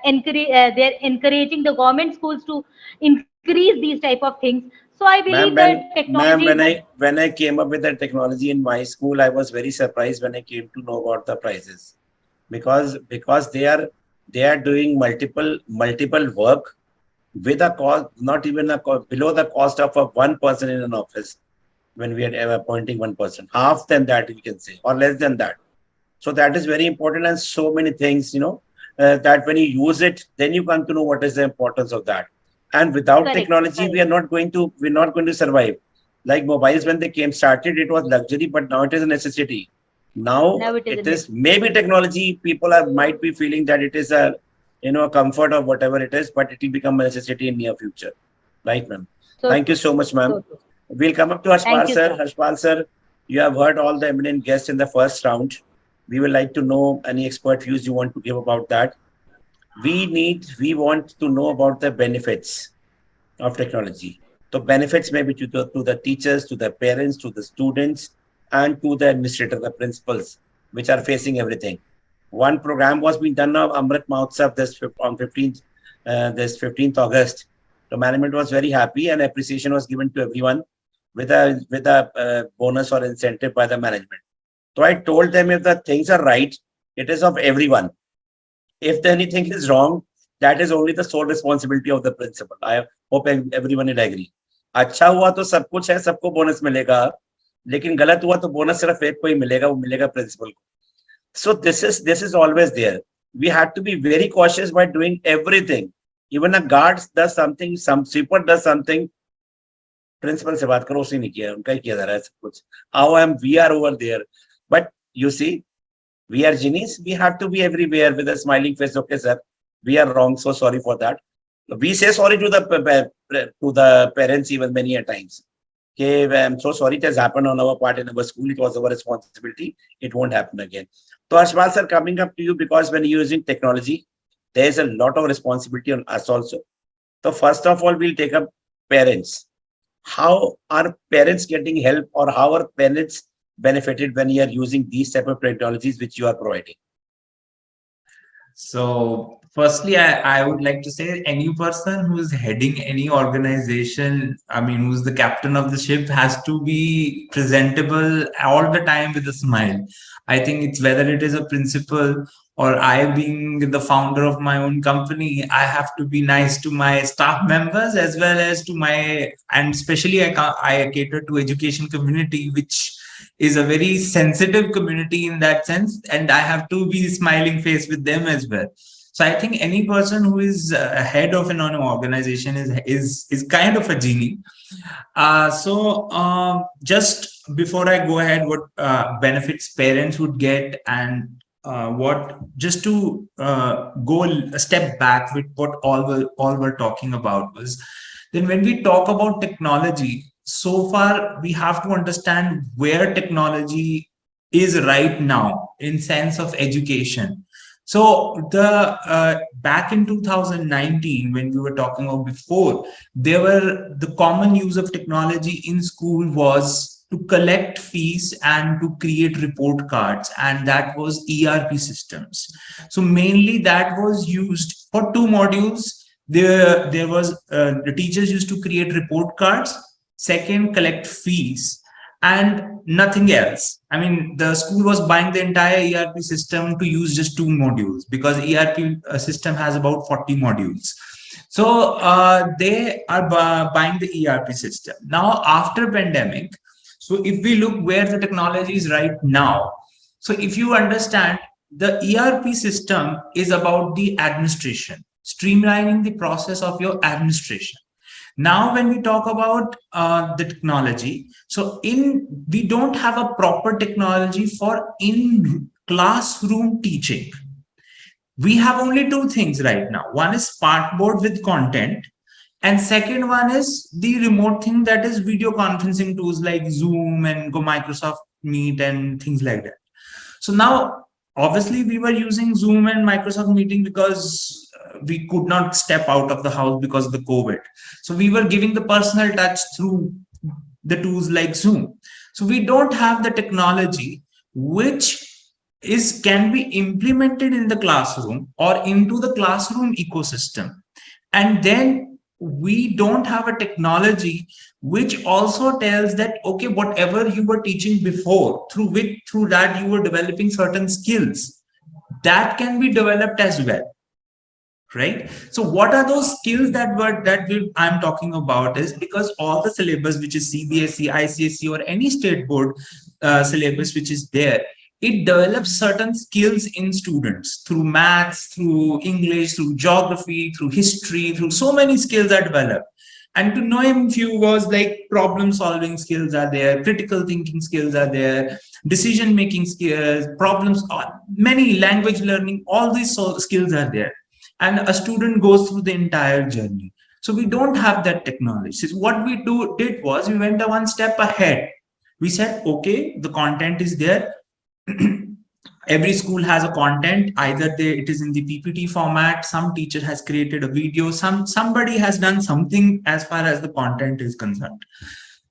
encouraging the government schools to increase these type of things. So I believe Ma'am, that technology ma'am, is a when I came up with the technology in my school, I was very surprised when I came to know about the prices, because they are doing multiple work with a cost not even below the cost of a one person in an office. When we are appointing one person, half than that we can say, or less than that. So that is very important, and so many things, that when you use it, then you come to know what is the importance of that. And without correct, technology, correct. we're not going to survive. Like mobiles, when they came started, it was luxury, but now it is a necessity. Now Now it is a it is necessity. maybe technology. People are might be feeling that it is a comfort or whatever it is, but it will become a necessity in near future. Right, ma'am. So Thank you true. so much, ma'am. So true. We'll come up to Thank Harshpal you, sir. sir. Harshpal sir, you have heard all the eminent guests in the first round. We would like to know any expert views you want to give about that. We want to know about the benefits of technology. The benefits may be to the teachers, to the parents, to the students, and to the administrator, the principals, which are facing everything. One program was being done of Amrit Mahotsav on 15th August. The management was very happy and appreciation was given to everyone with a bonus or incentive by the management. So I told them, if the things are right, it is of everyone. If anything is wrong, that is only the sole responsibility of the principal. I hope everyone will agree. अच्छा हुआ तो सब कुछ है, सबको bonus मिलेगा, लेकिन गलत हुआ तो बोनस सिर्फ एक को ही मिलेगा, वो मिलेगा प्रिंसिपल को. So this is always there. We have to be very cautious by doing everything. Even a guard does something, some sweeper does something, principal से बात करो, उसी ने किया, उनका ही किया जा रहा है सब कुछ. How am we are over there? But you see, we are genies. We have to be everywhere with a smiling face. Okay, sir, we are wrong. So sorry for that. We say sorry to the parents even many a times. Okay, I'm so sorry it has happened on our part in our school. It was our responsibility. It won't happen again. So Ashwal sir, coming up to you, because when you're using technology, there is a lot of responsibility on us also. So first of all, we'll take up parents. How are parents getting help, or how are parents benefited when you are using these type of technologies which you are providing? So, firstly, I would like to say any person who is heading any organization, I mean, who's the captain of the ship, has to be presentable all the time with a smile. I think it's whether it is a principal or I being the founder of my own company, I have to be nice to my staff members as well as to my, and especially I cater to education community, which is a very sensitive community in that sense, and I have to be smiling face with them as well. So I think any person who is head of an organization is kind of a genie. Just before I go ahead, what benefits parents would get, and what, just to go a step back with what all we're talking about was, then when we talk about technology, so far we have to understand where technology is right now in sense of education. So the back in 2019, when we were talking about before, the common use of technology in school was to collect fees and to create report cards, and that was ERP systems. So mainly that was used for two modules. There was the teachers used to create report cards, second collect fees, and nothing else. I mean, the school was buying the entire ERP system to use just two modules, because ERP system has about 40 modules. So they are buying the ERP system. Now, after pandemic, so if we look where the technology is right now, so if you understand, the ERP system is about the administration, streamlining the process of your administration. Now, when we talk about the technology, so we don't have a proper technology for in classroom teaching. We have only two things right now. One is smartboard with content, and second one is the remote thing, that is video conferencing tools like Zoom and Microsoft Meet and things like that. So now, obviously, we were using Zoom and Microsoft Meeting because we could not step out of the house because of the COVID. So we were giving the personal touch through the tools like Zoom. So we don't have the technology which can be implemented in the classroom or into the classroom ecosystem. And then we don't have a technology which also tells that, okay, whatever you were teaching before, through that you were developing certain skills, that can be developed as well. Right? So what are those skills I'm talking about is, because all the syllabus, which is CBSE, ICSE, or any state board syllabus which is there, it develops certain skills in students through maths, through English, through geography, through history, through so many skills are developed. And to name few was like problem solving skills are there, critical thinking skills are there, decision making skills, many language learning, all these skills are there. And a student goes through the entire journey. So we don't have that technology. So what we did was we went one step ahead. We said, okay, the content is there. Every school has a content, either it is in the PPT format, some teacher has created a video, somebody has done something as far as the content is concerned.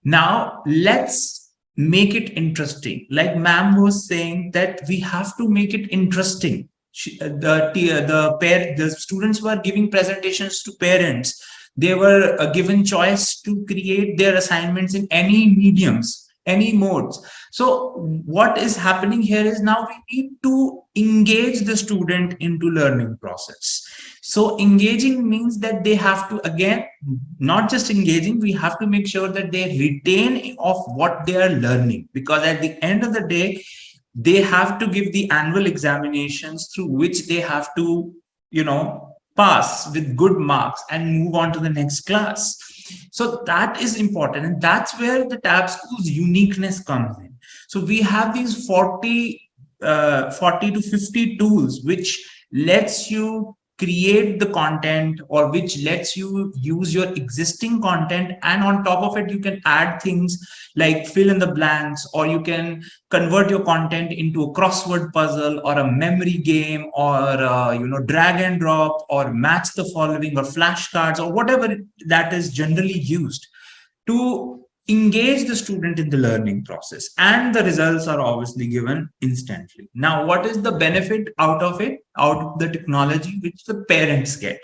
Now let's make it interesting. Like ma'am was saying, that we have to make it interesting. The students were giving presentations to parents. They were given choice to create their assignments in any mediums, any modes. So what is happening here is, now we need to engage the student into learning process. So engaging means that they have to, again, not just engaging, we have to make sure that they retain of what they are learning, because at the end of the day, they have to give the annual examinations through which they have to, pass with good marks and move on to the next class. So that is important. And that's where the TAB School's uniqueness comes in. So we have these 40 to 50 tools, which lets you create the content, or which lets you use your existing content, and on top of it you can add things like fill in the blanks, or you can convert your content into a crossword puzzle or a memory game, or drag and drop, or match the following, or flashcards, or whatever that is generally used to engage the student in the learning process. And the results are obviously given instantly. Now, what is the benefit out of it, out of the technology, which the parents get?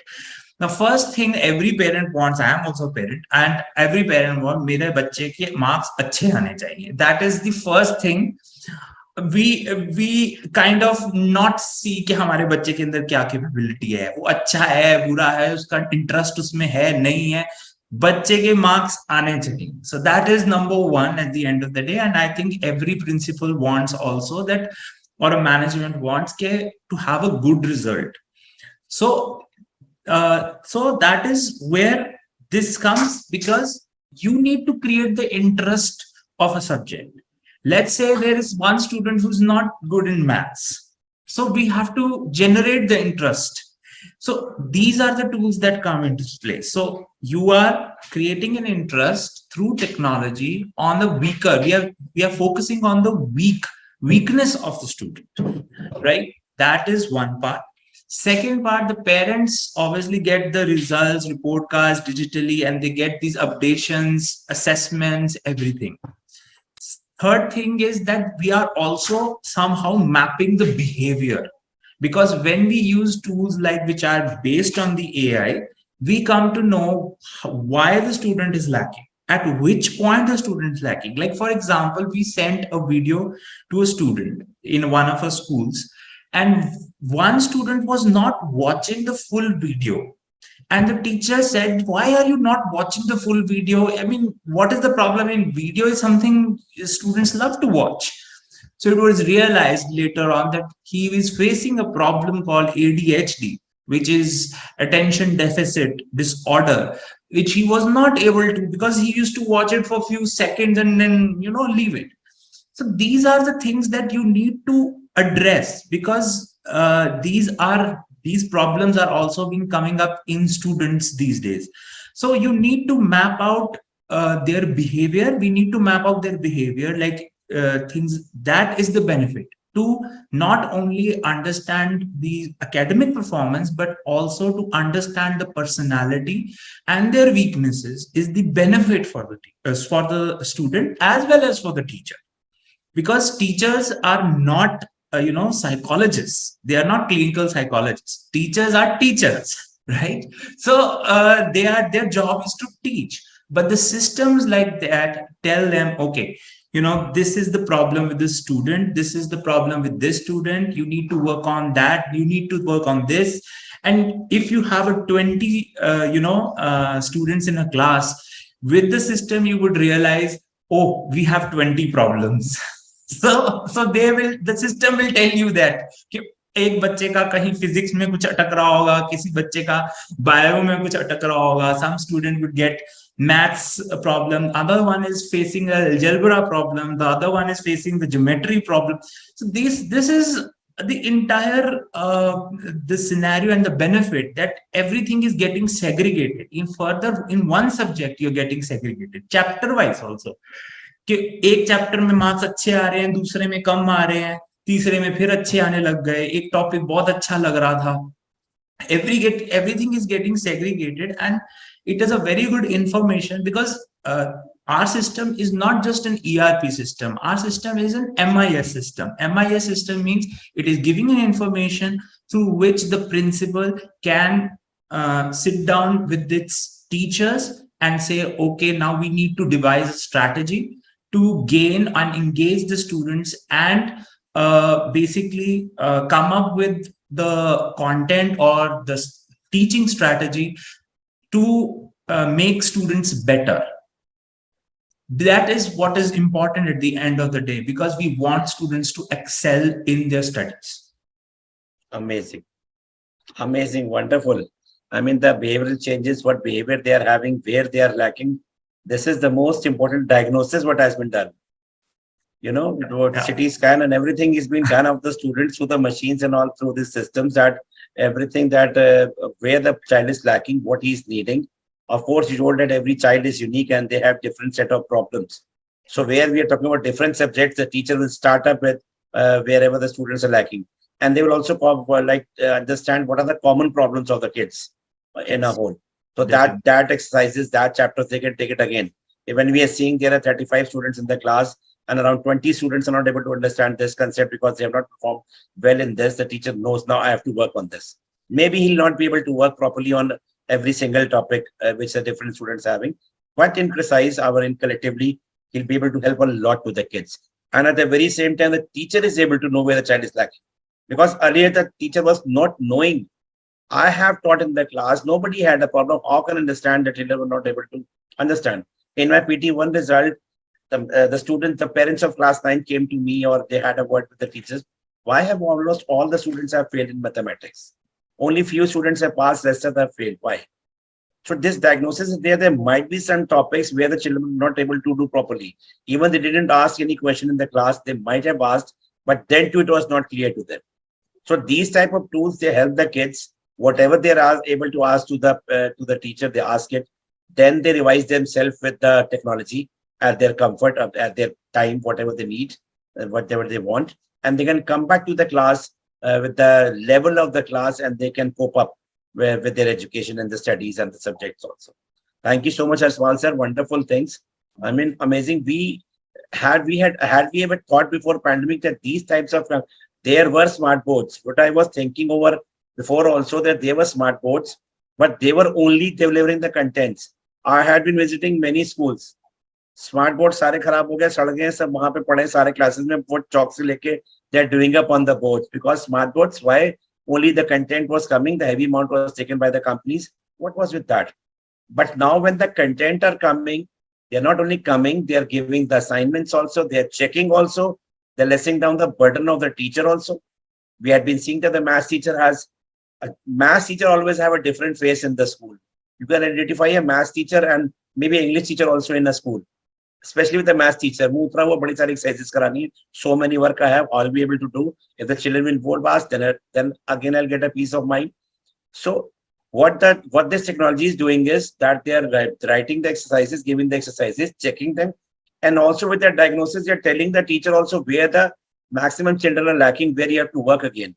The first thing every parent wants, I am also a parent, and every parent wants, mere bacche ke marks अच्छे आने चाहिए. That is the first thing. We kind of not see कि हमारे बच्चे के अंदर क्या capability है, वो अच्छा है, बुरा है, उसका interest उसमें है, नहीं है, बच्चे के marks आने चाहिए. So that is number one at the end of the day. And I think every principal wants also that, or a management wants to have a good result. So, so that is where this comes, because you need to create the interest of a subject. Let's say there is one student who's not good in maths. So we have to generate the interest. So these are the tools that come into play. So you are creating an interest through technology on the weaker. We are focusing on the weakness of the student, right? That is one part. Second part, the parents obviously get the results, report cards digitally, and they get these updations, assessments, everything. Third thing is that we are also somehow mapping the behavior, because when we use tools like which are based on the AI, we come to know why the student is lacking, at which point the student is lacking. Like, for example, we sent a video to a student in one of our schools, and one student was not watching the full video. And the teacher said, why are you not watching the full video? I mean, what is the problem? In video is something students love to watch. So it was realized later on that he is facing a problem called ADHD, which is attention deficit disorder, which he was not able to, because he used to watch it for a few seconds and then, leave it. So these are the things that you need to address, because these problems are also been coming up in students these days. So you need to map out their behavior. We need to map out their behavior, like things that is the benefit to not only understand the academic performance, but also to understand the personality and their weaknesses is the benefit for the student as well as for the teacher. Because teachers are not psychologists, they are not clinical psychologists. Teachers are teachers, right? So their job is to teach, but the systems like that tell them, okay, this is the problem with this student, this is the problem with this student, you need to work on that, you need to work on this. And if you have a 20 students in a class, with the system you would realize, oh, we have 20 problems. So the system will tell you that एक बच्चे का कहीं physics में कुछ अटक रहा होगा, किसी बच्चे का बायो में कुछ अटक रहा होगा, some student would get maths problem, other one is facing a algebra problem, the other one is facing the geometry problem. So this is the entire the scenario and the benefit that everything is getting segregated. In one subject you're getting segregated chapter wise also, कि एक chapter में marks अच्छे आ रहे हैं, दूसरे में कम आ रहे हैं, तीसरे में फिर अच्छे आने लग गए, एक टॉपिक बहुत अच्छा लग रहा था. Everything is getting segregated, and it is a very good information, because our system is not just an ERP system. Our system is an MIS system. MIS system means it is giving an information through which the principal can sit down with its teachers and say, okay, now we need to devise a strategy to gain and engage the students, and basically come up with the content or the teaching strategy to make students better. That is what is important at the end of the day, because we want students to excel in their studies. Amazing. Wonderful. I mean, the behavioral changes, what behavior they are having, where they are lacking. This is the most important diagnosis what has been done. CT scan and everything is being done of the students through the machines and all through these systems, that everything that where the child is lacking, what he is needing. Of course, you told that every child is unique and they have different set of problems. So where we are talking about different subjects, the teacher will start up with wherever the students are lacking. And they will also understand what are the common problems of the kids in a whole. So that exercises, that chapters, they can take it again. When we are seeing there are 35 students in the class and around 20 students are not able to understand this concept because they have not performed well in this, the teacher knows now I have to work on this. Maybe he'll not be able to work properly on every single topic which the different students are having, but in precise or in collectively, he'll be able to help a lot to the kids. And at the very same time, the teacher is able to know where the child is lacking. Because earlier the teacher was not knowing. I have taught in the class, nobody had a problem. How can I understand that children were not able to understand? In my PT1 result, the parents of class 9 came to me, or they had a word with the teachers. Why have almost all the students have failed in mathematics? Only few students have passed, rest of them have failed. Why? So this diagnosis is there. There might be some topics where the children are not able to do properly. Even they didn't ask any question in the class, they might have asked, but then too it was not clear to them. So these type of tools, they help the kids. Whatever they are able to ask to the teacher, they ask it. Then they revise themselves with the technology at their comfort, at their time, whatever they need, whatever they want, and they can come back to the class with the level of the class, and they can cope up with their education and the studies and the subjects also. Thank you so much, Aswal sir. Wonderful things. I mean, amazing. Had we ever thought before pandemic that these types of there were smart boards? What I was thinking over before also, that there were smart boards, but they were only delivering the contents. I had been visiting many schools. Smart board सारे खराब हो गए, सड़ गए, सब वहां पे पढ़े सारे क्लासेस में, वो चौक से लेके they are doing up on the boards, because smart boards, why only the content was coming, the heavy amount was taken by the companies. What was with that? But now when the content are coming, they are not only coming, they are giving the assignments also, they are checking also, they're lessening down the burden of the teacher also. We had been seeing that the math teacher always have a different face in the school. You can identify a math teacher and maybe English teacher also in a school, especially with the math teacher. So many work I have, I'll be able to do. If the children will vote fast, then again I'll get a peace of mind. So what this technology is doing is that they are writing the exercises, giving the exercises, checking them, and also with their diagnosis, they're telling the teacher also where the maximum children are lacking, where you have to work again.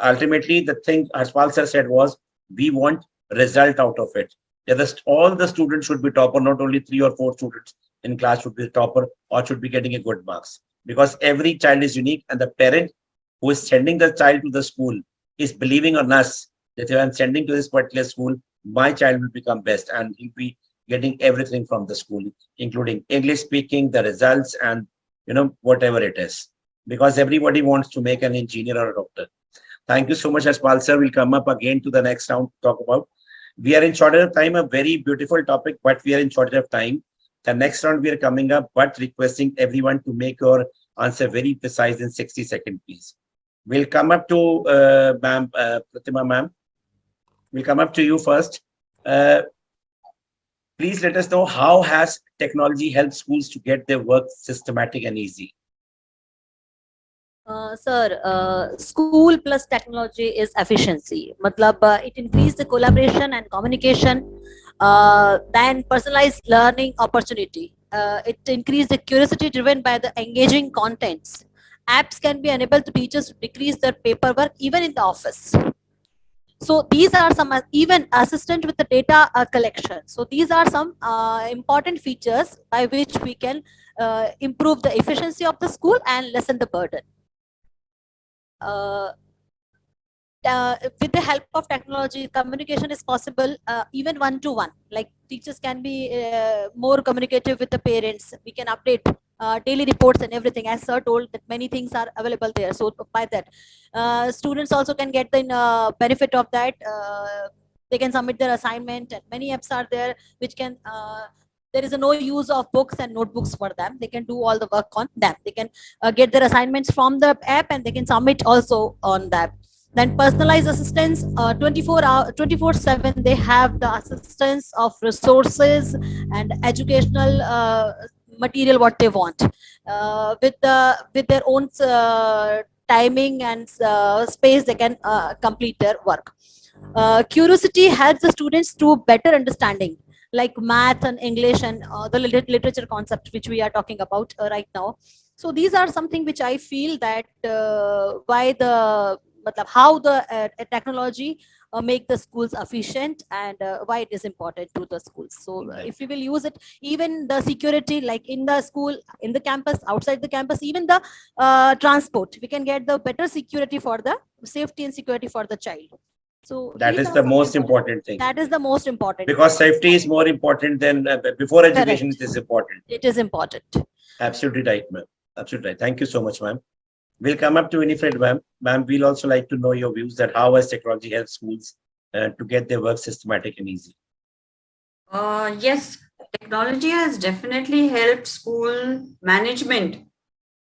Ultimately, the thing Ashpal sir said was, we want result out of it. All the students should be topper, not only 3 or 4 students in class should be the topper or should be getting a good marks, because every child is unique, and the parent who is sending the child to the school is believing on us that if I'm sending to this particular school, my child will become best, and he'll be getting everything from the school, including English speaking, the results, and whatever it is, because everybody wants to make an engineer or a doctor. Thank you so much, Ashpal sir. We'll come up again to the next round to talk about. We are in shortage of time, a very beautiful topic, but we are in shortage of time. The next round we are coming up, but requesting everyone to make your answer very precise in 60 seconds, please. We'll come up to ma'am, Pratima ma'am. We'll come up to you first. Please let us know, how has technology helped schools to get their work systematic and easy? Sir, school plus technology is efficiency. Matlab, it increased the collaboration and communication, then personalized learning opportunity. It increased the curiosity driven by the engaging contents. Apps can be enabled to teachers to decrease their paperwork even in the office. So these are some, even assistant with the data collection. So these are some important features by which we can improve the efficiency of the school and lessen the burden. With the help of technology, communication is possible, even one-to-one. Like teachers can be more communicative with the parents. We can update daily reports and everything. As sir told, that many things are available there. So by that, students also can get the benefit of that. They can submit their assignment, and many apps are there which can. There is no use of books and notebooks for them. They can do all the work on them. They can get their assignments from the app, and they can submit also on that. Then personalized assistance, 24/7 they have the assistance of resources and educational material what they want, with their own timing and space. They can complete their work. Curiosity helps the students to better understanding, like math and English and the literature concept which we are talking about right now. So these are something which I feel that why the how the technology make the schools efficient, and why it is important to the schools. So if we will use it, even the security, like in the school, in the campus, outside the campus, even the transport, we can get the better security for the safety and security for the child. So that is the most important thing. That is the most important, because safety is more important than before education. Correct. It is important. It is important. Absolutely right, ma'am. Absolutely right. Thank you so much, ma'am. We'll come up to Winifred, ma'am. Ma'am, we'll also like to know your views that how has technology helped schools to get their work systematic and easy? Yes, technology has definitely helped school management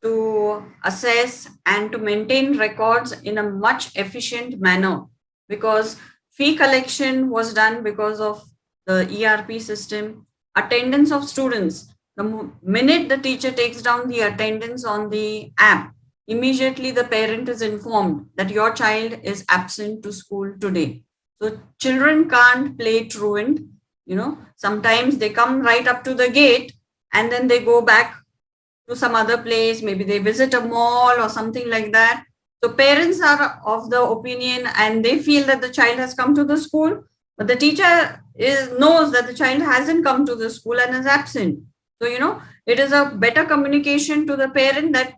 to assess and to maintain records in a much efficient manner. because fee collection was done because of the ERP system, attendance of students. The minute the teacher takes down the attendance on the app, immediately the parent is informed that your child is absent to school today. So children can't play truant. Sometimes they come right up to the gate and then they go back to some other place. Maybe they visit a mall or something like that. So parents are of the opinion and they feel that the child has come to the school, but the teacher knows that the child hasn't come to the school and is absent. So, it is a better communication to the parent that,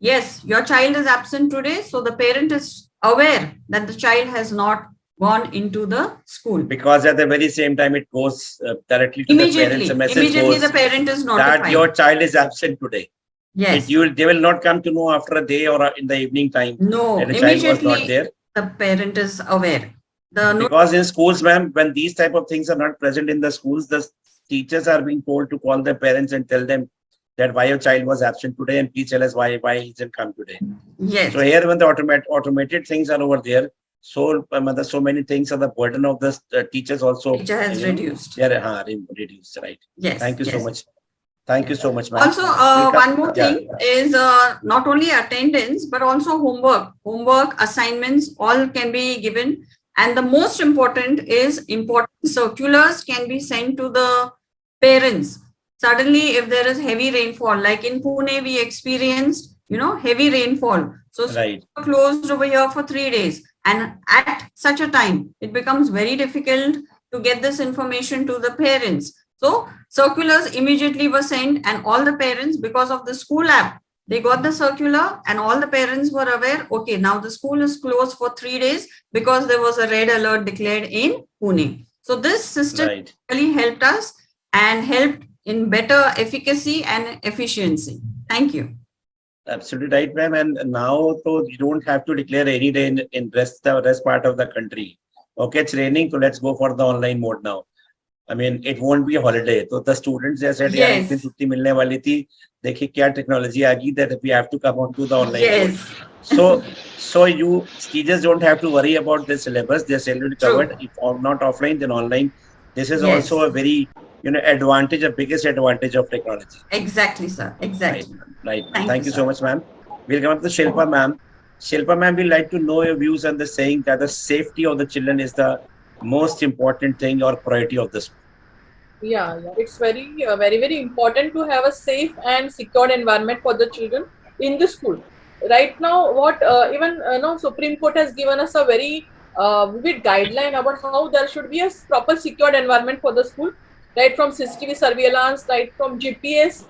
yes, your child is absent today. So the parent is aware that the child has not gone into the school. Because at the very same time, it goes directly to the parents. A message Immediately goes the parent is notified that your child is absent today. Yes. They will not come to know after a day or in the evening time. No, that the child was not there. The parent is aware. Because in schools, ma'am, when these type of things are not present in the schools, the teachers are being told to call their parents and tell them that why your child was absent today and please tell us why he didn't come today. Yes. So here when the automated things are over there, so many things are the burden of the teachers also. Teacher has reduced. Yeah, reduced, right. Yes. Thank you so much. Thank you so much, ma'am. Also, one more thing is not only attendance, but also homework, assignments, all can be given. And the most important is important circulars can be sent to the parents. Suddenly, if there is heavy rainfall, like in Pune, we experienced, heavy rainfall. So right. Closed over here for 3 days. And at such a time, it becomes very difficult to get this information to the parents. So circulars immediately were sent and all the parents, because of the school app, they got the circular and all the parents were aware, okay, now the school is closed for 3 days because there was a red alert declared in Pune. So this system really helped us and helped in better efficacy and efficiency. Thank you. Absolutely right, ma'am. And now, so you don't have to declare any day in rest part of the country. Okay, it's raining, so let's go for the online mode now. I mean, it won't be a holiday. So the students they said, "Yeah, इतनी छुट्टी मिलने वाली थी. देखिए क्या technology आ गई that we have to come on to the online mode." So you teachers don't have to worry about the syllabus. They're already covered. If not offline, then online. This is also a very advantage, a biggest advantage of technology. Exactly, sir. Exactly. Right. Thank you so much, ma'am. We'll come up to Shilpa, ma'am. Shilpa, ma'am, we'd like to know your views on the saying that the safety of the children is the most important thing or priority of the school. Yeah. It's very, very important to have a safe and secure environment for the children in the school. Right now, what even Supreme Court has given us a very vivid guideline about how there should be a proper secured environment for the school, right from CCTV surveillance, right from GPS,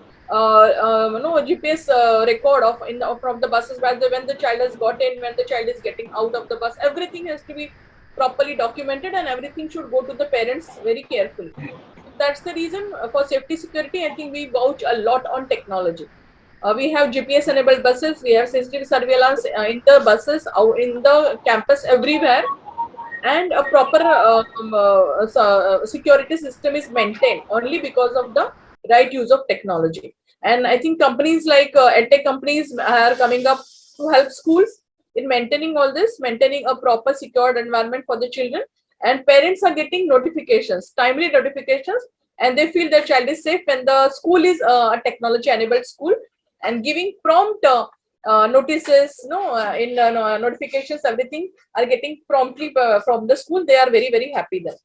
GPS record of from the buses when the child has got in, when the child is getting out of the bus. Everything has to be properly documented and everything should go to the parents very carefully. That's the reason for safety security. I think we vouch a lot on technology. We have GPS enabled buses, we have CCTV surveillance in the buses, in the campus, everywhere, and a proper security system is maintained only because of the right use of technology. And I think companies like edtech companies are coming up to help schools in maintaining all this, maintaining a proper secured environment for the children, and parents are getting notifications, timely notifications, and they feel their child is safe when the school is a technology enabled school, and giving prompt notices, in notifications, everything are getting promptly from the school. They are very, very happy then.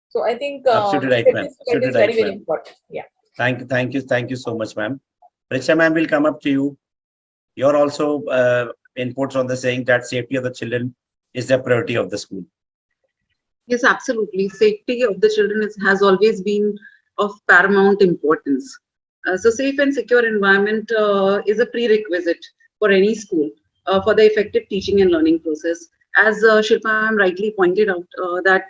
So I think absolutely right, ma'am. Absolutely is very, very important. Yeah. Thank you so much, ma'am. Richa, ma'am, will come up to you. You're also inputs on the saying that safety of the children is the priority of the school. Yes, absolutely. Safety of the children has always been of paramount importance. So safe and secure environment is a prerequisite for any school for the effective teaching and learning process. As Shilpa rightly pointed out, that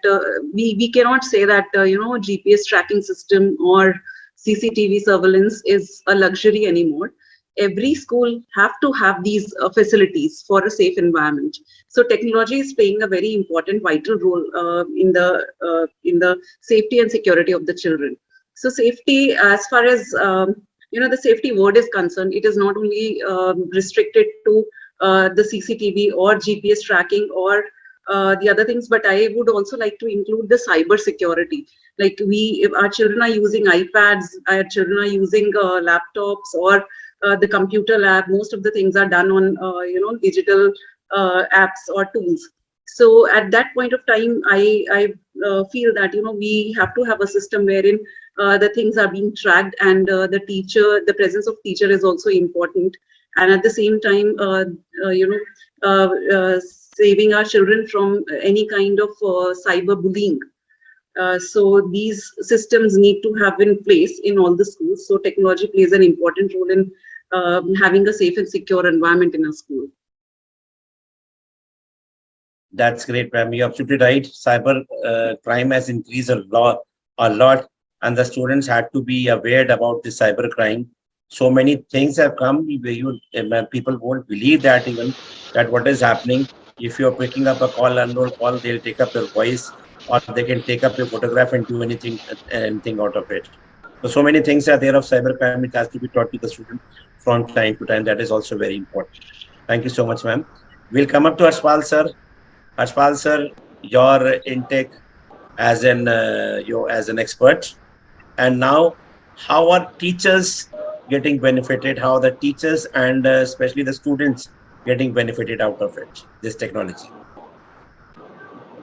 we cannot say that GPS tracking system or CCTV surveillance is a luxury anymore. Every school have to have these facilities for a safe environment. So technology is playing a very important, vital role in the safety and security of the children. So safety, as far as the safety word is concerned, it is not only restricted to the CCTV or GPS tracking or the other things, but I would also like to include the cyber security. Like if our children are using iPads, our children are using laptops or the computer lab. Most of the things are done on digital apps or tools. So at that point of time, I feel that we have to have a system wherein the things are being tracked, and the presence of teacher is also important. And at the same time, saving our children from any kind of cyberbullying. So these systems need to have in place in all the schools. So technology plays an important role in having a safe and secure environment in a school. That's great, ma'am. You're absolutely right. Cyber crime has increased a lot, and the students had to be aware about the cyber crime. So many things have come where people won't believe that even that what is happening. If you're picking up a call, unknown call, they'll take up your voice, or they can take up your photograph and do anything out of it. So many things are there of cyber crime. It has to be taught to the student from time to time. That is also very important. Thank you so much, ma'am. We'll come up to Ashpal sir. Ashpal sir, your intake as an expert, and now how are teachers getting benefited? How are the teachers and especially the students getting benefited out of it? This technology.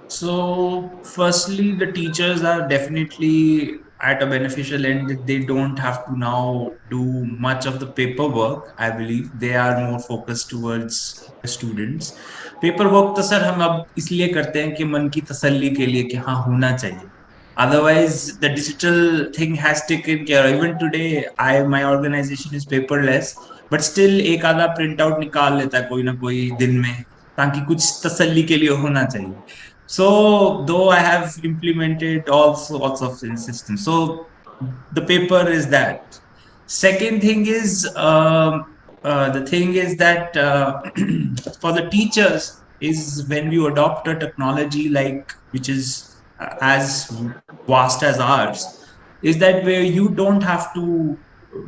So, firstly, the teachers are definitely at a beneficial end. They don't have to now do much of the paperwork. I believe they are more focused towards the students. Paperwork तो sir हम अब इसलिए करते हैं कि मन की तसल्ली के लिए कि हाँ होना चाहिए. Otherwise, the digital thing has taken care. Even today, my organization is paperless, but still एक आधा प्रिंट आउट निकाल लेता है कोई ना कोई दिन में ताकि कुछ तसल्ली के लिए होना चाहिए. So, though I have implemented all sorts of systems, so the paper is that. Second thing is the thing is that for the teachers is when you adopt a technology like which is as vast as ours, is that where you don't have to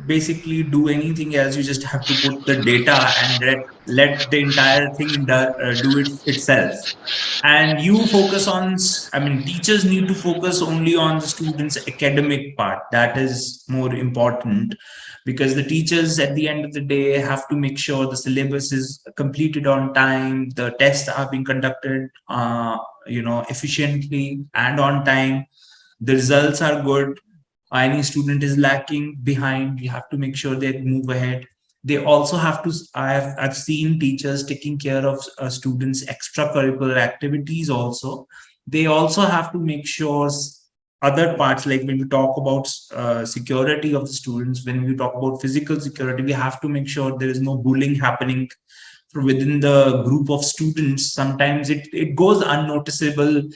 basically do anything else. You just have to put the data and let the entire thing do it itself. And you focus on, I mean, teachers need to focus only on the students' academic part. That is more important, because the teachers at the end of the day have to make sure the syllabus is completed on time, the tests are being conducted efficiently and on time, the results are good. Any student is lacking behind, you have to make sure they move ahead. They also have to, I've seen teachers taking care of students extracurricular activities also. They also have to make sure other parts, like when we talk about security of the students, when we talk about physical security, we have to make sure there is no bullying happening within the group of students. Sometimes it goes unnoticeable.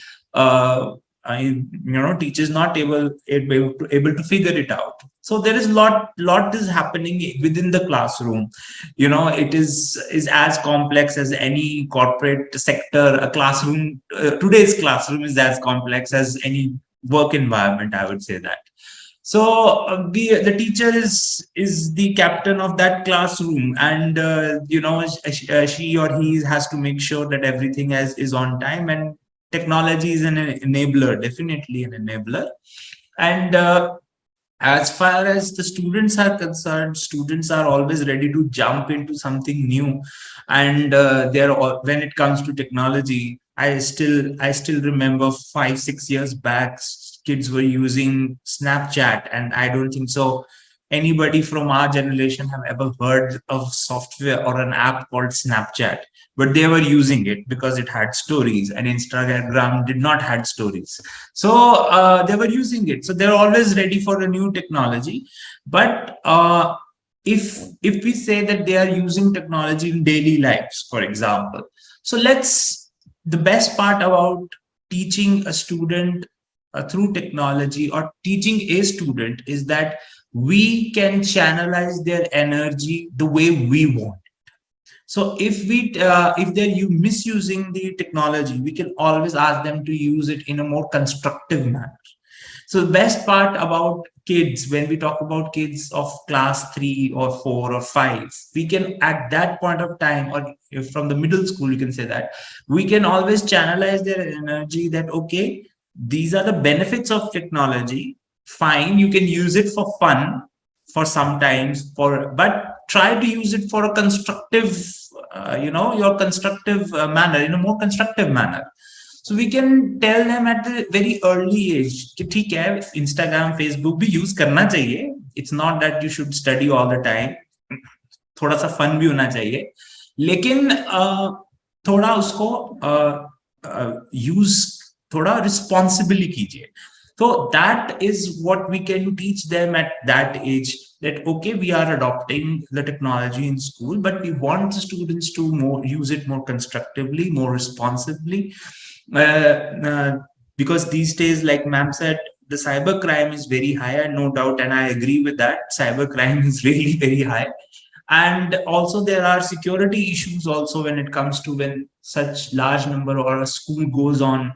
Teachers not able to figure it out. So there is lot is happening within the classroom. It is as complex as any corporate sector. A classroom, today's classroom is as complex as any work environment, I would say that. So the teacher is the captain of that classroom, and she or he has to make sure that everything is on time, and technology is an enabler, definitely an enabler. And as far as the students are concerned, students are always ready to jump into something new, and when it comes to technology, I still remember 5-6 years back, kids were using Snapchat, and I don't think so anybody from our generation have ever heard of software or an app called Snapchat, but they were using it because it had stories, and Instagram did not had stories. So they were using it. So they're always ready for a new technology. But if we say that they are using technology in daily lives, for example, so the best part about teaching a student through technology or teaching a student is that we can channelize their energy the way we want. So if they're misusing the technology, we can always ask them to use it in a more constructive manner. So the best part about kids, when we talk about kids of class 3 or 4 or 5, we can at that point of time, or if from the middle school, you can say that we can always channelize their energy that, okay, these are the benefits of technology. Fine, you can use it for fun for sometimes, but try to use it for a constructive, your constructive manner, in a more constructive manner. So we can tell them at a very early age कि ठीक है, Instagram, Facebook भी use करना चाहिए. It's not that you should study all the time. थोड़ा सा fun भी होना चाहिए, लेकिन थोड़ा उसको use थोड़ा responsibly कीजिए. So that is what we can teach them at that age, that okay, we are adopting the technology in school, but we want the students to use it more constructively, more responsibly. Because these days, like ma'am said, the cyber crime is very high, no doubt, and I agree with that. Cyber crime is really very high. And also there are security issues also when it comes to when such large number or a school goes on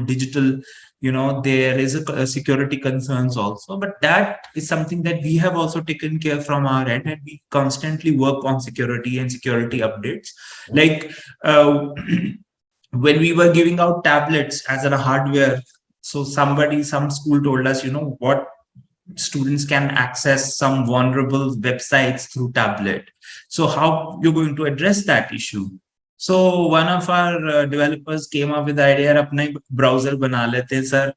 digital, there is a security concerns also. But that is something that we have also taken care from our end, and we constantly work on security and security updates. Like when we were giving out tablets as a hardware, so some school told us, what, students can access some vulnerable websites through tablet. So how you're going to address that issue? So one of our developers came up with the idea, अपना browser बना लेते हैं sir,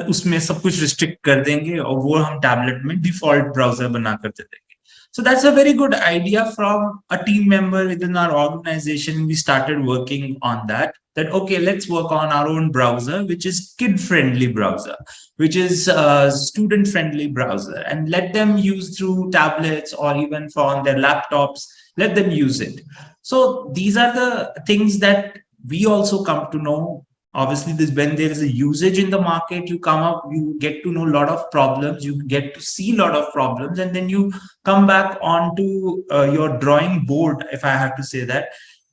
उसमें सब कुछ restrict कर देंगे और वो हम tablet में default browser बना कर दे देंगे. So that's a very good idea from a team member within our organization. We started working on that okay, let's work on our own browser, which is kid-friendly browser, which is a student-friendly browser, and let them use through tablets or even on their laptops, let them use it. So these are the things that we also come to know. Obviously, when there is a usage in the market, you get to know a lot of problems, you get to see a lot of problems, and then you come back onto your drawing board, if I have to say that.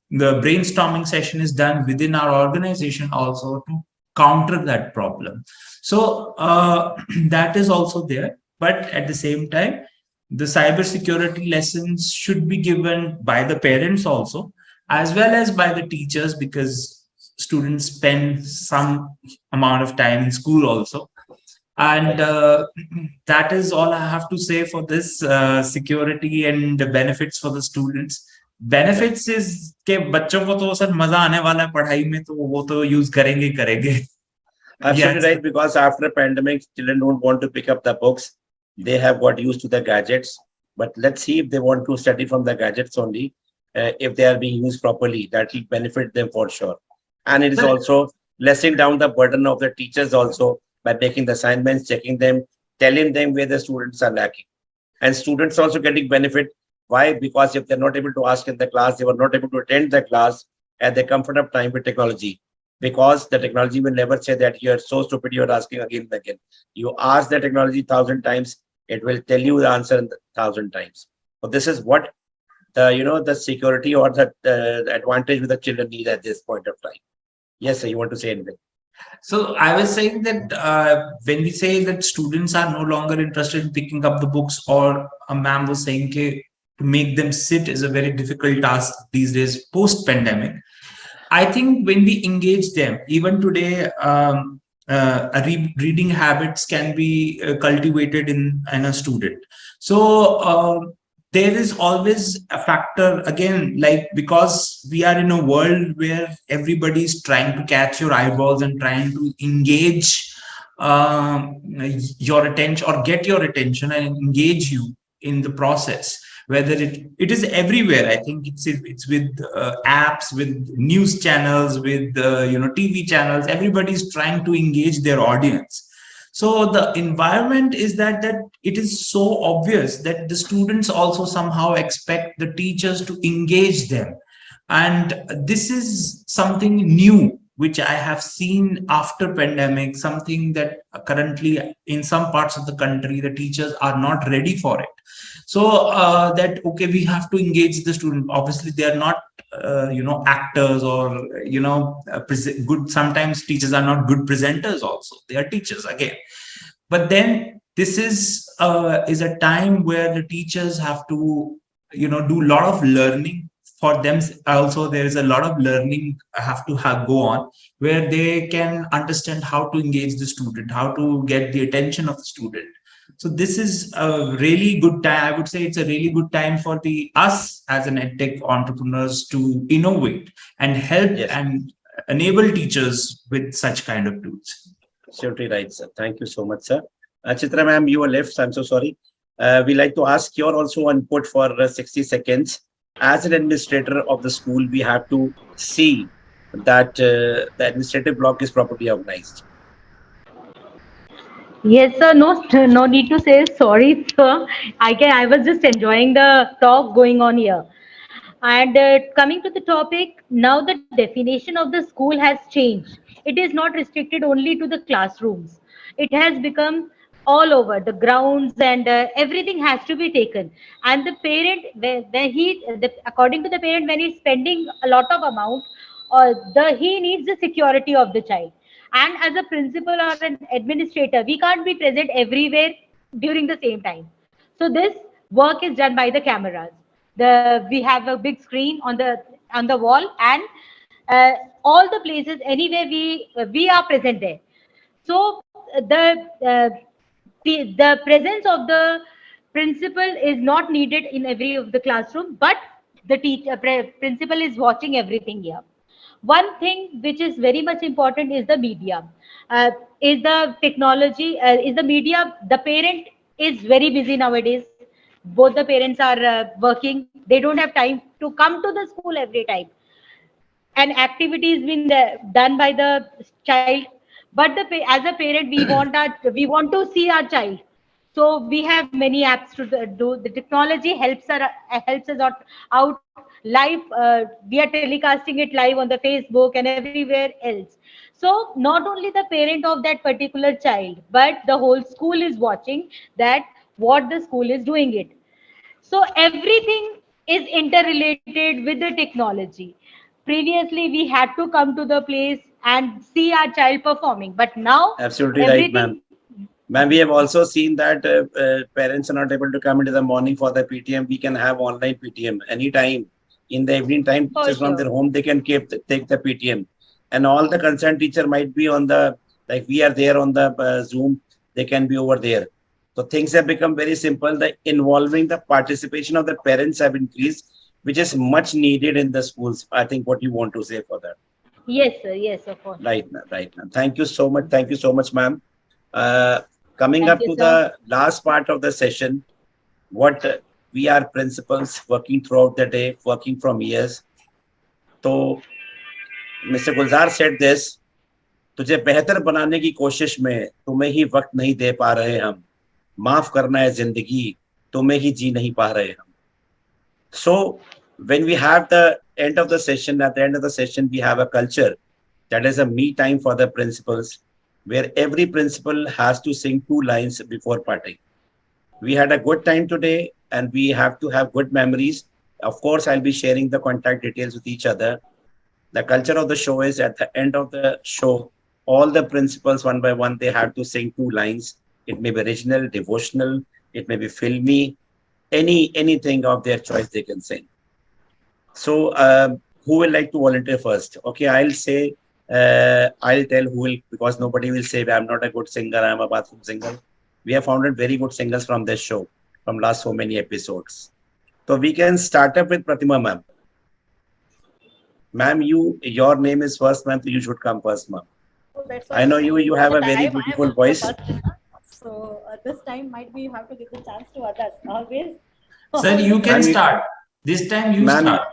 The brainstorming session is done within our organization also to counter that problem. So that is also there. But at the same time, the cybersecurity lessons should be given by the parents also, as well as by the teachers, because students spend some amount of time in school also. And that is all I have to say for this security and the benefits for the students. Benefits is के बच्चों को तो sir मजा आने वाला है पढ़ाई में, तो वो तो यूज करेंगे. Absolutely right, because after pandemic, children don't want to pick up the books. They have got used to the gadgets. But let's see if they want to study from the gadgets only. If they are being used properly, that will benefit them for sure. And it is also lessening down the burden of the teachers also by making the assignments, checking them, telling them where the students are lacking. And students also getting benefit. Why? Because if they're not able to ask in the class, they were not able to attend the class at the comfort of time with technology. Because the technology will never say that you're so stupid, you're asking again and again. You ask the technology 1,000 times, it will tell you the answer 1,000 times. So this is what the security or the advantage with the children need at this point of time. Yes, sir, you want to say anything? So I was saying that when we say that students are no longer interested in picking up the books, or a ma'am was saying to make them sit is a very difficult task these days post-pandemic. I think when we engage them, even today, reading habits can be cultivated in a student. So there is always a factor, again, like, because we are in a world where everybody is trying to catch your eyeballs and trying to engage your attention or get your attention and engage you in the process. Whether it is everywhere. I think it's with apps, with news channels, with TV channels. Everybody's trying to engage their audience. So the environment is that it is so obvious that the students also somehow expect the teachers to engage them. And this is something new, which I have seen after pandemic, something that currently in some parts of the country, the teachers are not ready for it. So okay, we have to engage the student. Obviously, they are not, actors or, good. Sometimes teachers are not good presenters also. They are teachers again. But then this is a time where the teachers have to, do a lot of learning for them. Also, there is a lot of learning have to go on, where they can understand how to engage the student, how to get the attention of the student. So this is a really good time. I would say it's a really good time for the us as an edtech entrepreneurs to innovate and help Yes. and enable teachers with such kind of tools. Absolutely right, sir. Thank you so much, sir. Chitra ma'am, you were left. I'm so sorry. We like to ask your also input for 60 seconds. As an administrator of the school, we have to see that the administrative block is properly organized. Yes, sir. No, no need to say sorry, sir. I was just enjoying the talk going on here. And coming to the topic, now the definition of the school has changed. It is not restricted only to the classrooms. It has become all over the grounds, and everything has to be taken. And the parent, according to the parent, when he's spending a lot of amount, he needs the security of the child. And as a principal or an administrator, we can't be present everywhere during the same time. So this work is done by the cameras. We have a big screen on the wall, and all the places anywhere we are present there. So the presence of the principal is not needed in every of the classroom, but the principal is watching everything here. One thing which is very much important is the media. Is the technology, is the media. The parent is very busy nowadays. Both the parents are working. They don't have time to come to the school every time. An activity is been done by the child, but as a parent we want to see our child. So we have many apps to do. The technology helps us out live. We are telecasting it live on the Facebook and everywhere else. So not only the parent of that particular child, but the whole school is watching that what the school is doing it. So everything is interrelated with the technology. Previously, we had to come to the place and see our child performing, but now Absolutely right, everything. ma'am. Ma'am, we have also seen that parents are not able to come into the morning for the PTM. We can have online PTM anytime. In the evening time, For teachers from sure. their home, they can take the PTM. And all the concerned teacher might be on the, like we are there on the Zoom, they can be over there. So things have become very simple. The involving the participation of the parents have increased, which is much needed in the schools. I think what you want to say for that. Yes, sir. Yes, of course. Right, ma'am. Right, ma'am. Thank you so much. Thank you so much, ma'am. Uh, Coming Thank up you, to sir. the last part of the session, what we are principals working throughout the day, working from years. So Mr. Gulzar said this, तुझे बेहतर बनाने की कोशिश में तुम्हें ही वक्त नहीं दे पा रहे हम, माफ करना है जिंदगी तुम्हें ही जी नहीं पा रहे हम. So when we have the end of the session, at the end of the session, we have a culture that is a me time for the principals, where every principal has to sing 2 lines before parting. We had a good time today, and we have to have good memories. Of course, I'll be sharing the contact details with each other. The culture of the show is at the end of the show, all the principals one by one, they have to sing 2 lines. It may be original, devotional, it may be filmy, anything of their choice they can sing. So who will like to volunteer first? Okay, I'll say, I'll tell who will, because nobody will say I'm not a good singer, I'm a bathroom singer. We have founded very good singers from this show, from last so many episodes. So we can start up with Pratima ma'am. Ma'am, your name is first, ma'am, so you should come first, ma'am. So that's I know you have a very beautiful voice. So this time might be you have to give the chance to others. Always. Sir, you can Ma'am, start. This time you Ma'am, start.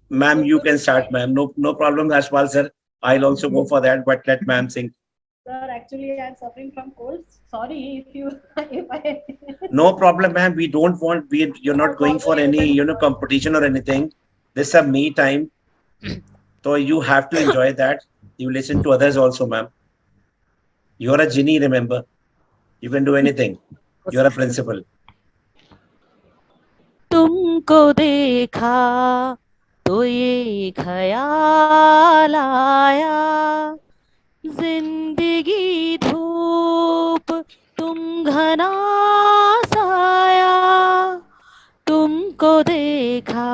ma'am, you can start, ma'am. No problem, Ashwal sir. I'll also go for that, but let ma'am sing. Sir, actually, I'm suffering from cold. Sorry if you if I. No problem, ma'am. We don't want, you're not going for any, competition or anything. This is a me time. So you have to enjoy that. You listen to others also, ma'am. You're a genie, remember. You can do anything. You're a principal. तुमको देखा तो ये ख्याल आया, जिंदगी धूप तुम घना साया, तुमको देखा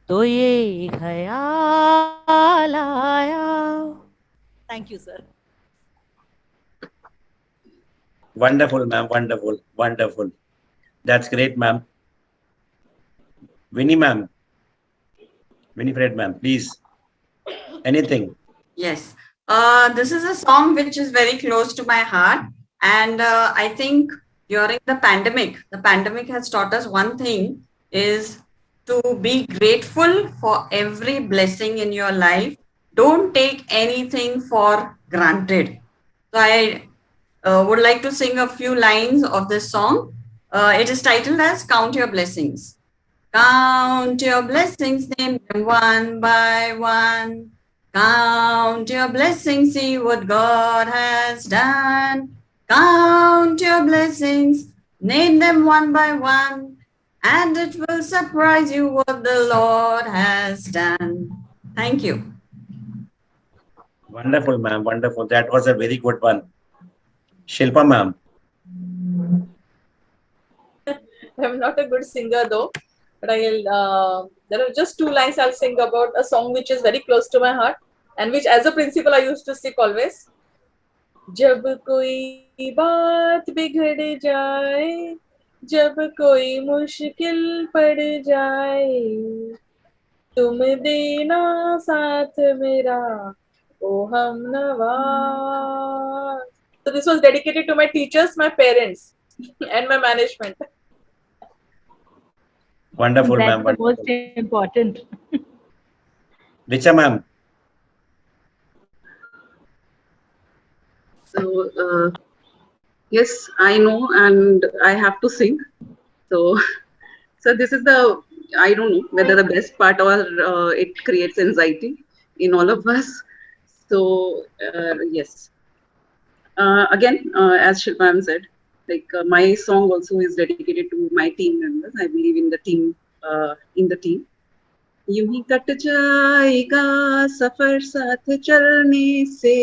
तो ये ख्याल आया. Thank you, sir. Wonderful, ma'am. Wonderful. Wonderful. That's great, ma'am. Winnie, ma'am. Winifred, ma'am, please. Anything. Yes. This is a song which is very close to my heart. And I think during the pandemic has taught us one thing is to be grateful for every blessing in your life. Don't take anything for granted. So I would like to sing a few lines of this song. It is titled as Count Your Blessings. Count your blessings, name them one by one. Count your blessings, see what God has done. Count your blessings, name them one by one, and it will surprise you what the Lord has done. Thank you. Wonderful, ma'am. Wonderful. That was a very good one. Shilpa, ma'am. I'm not a good singer though, but there are just two lines I'll sing about a song which is very close to my heart and which as a principal I used to sing always. जब कोई बात बिगड़ जाए, जब कोई मुश्किल पड़ जाए, तुम देना साथ मेरा, ओ हमनवा. So this was dedicated to my teachers, my parents, and my management. Wonderful, That's ma'am. the Wonderful. most important. Richa, ma'am. So, yes, I know, and I have to sing. So, so this is the, I don't know whether the best part or it creates anxiety in all of us. So, yes. Again, as Shilpa said, like my song also is dedicated to my team members. I believe in the team. यूं ही cut जाएगा सफर साथ चलने से,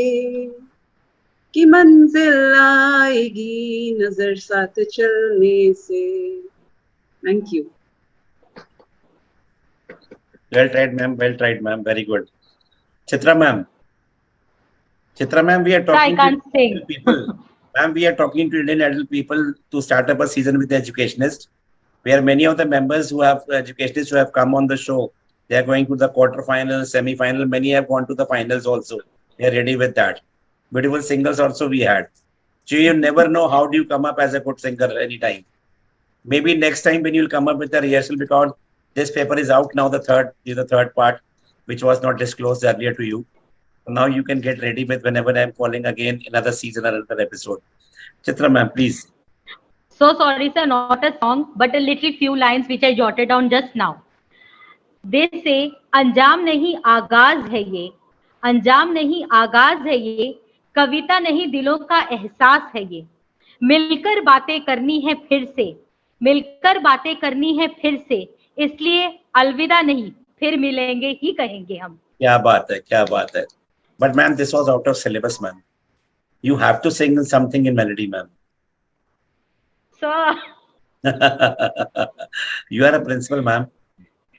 कि मंजिल आएगी नजर साथ चलने से. Thank you. Well tried, ma'am. Well tried, ma'am. Very good. Chitra, ma'am. Chitra, ma'am, we are So I talking to can't sing. Indian people. Ma'am, we are talking to Indian adult people to start up a season with the educationist, where many of the members who have educationists who have come on the show, they are going to the quarterfinals, semi-final. Many have gone to the finals also. They are ready with that. Beautiful singers also we had. So you never know how do you come up as a good singer anytime. Maybe next time when you'll come up with a rehearsal, because this paper is out now, the third part, which was not disclosed earlier to you. So now you can get ready with whenever I'm calling again another season or another episode. Chitra, ma'am, please. So sorry, sir, not a song, but a little few lines which I jotted down just now. They say, अंजाम नहीं आगाज है ये, अंजाम नहीं आगाज है ये, कविता नहीं दिलों का एहसास है ये. मिलकर बातें करनी है फिर से, मिलकर बातें करनी है फिर से, इसलिए अलविदा नहीं, फिर मिलेंगे ही कहेंगे हम. क्या बात है, क्या बात है. But ma'am, this was out of syllabus, ma'am. You have to sing something in melody, ma'am. So You are a principal, ma'am.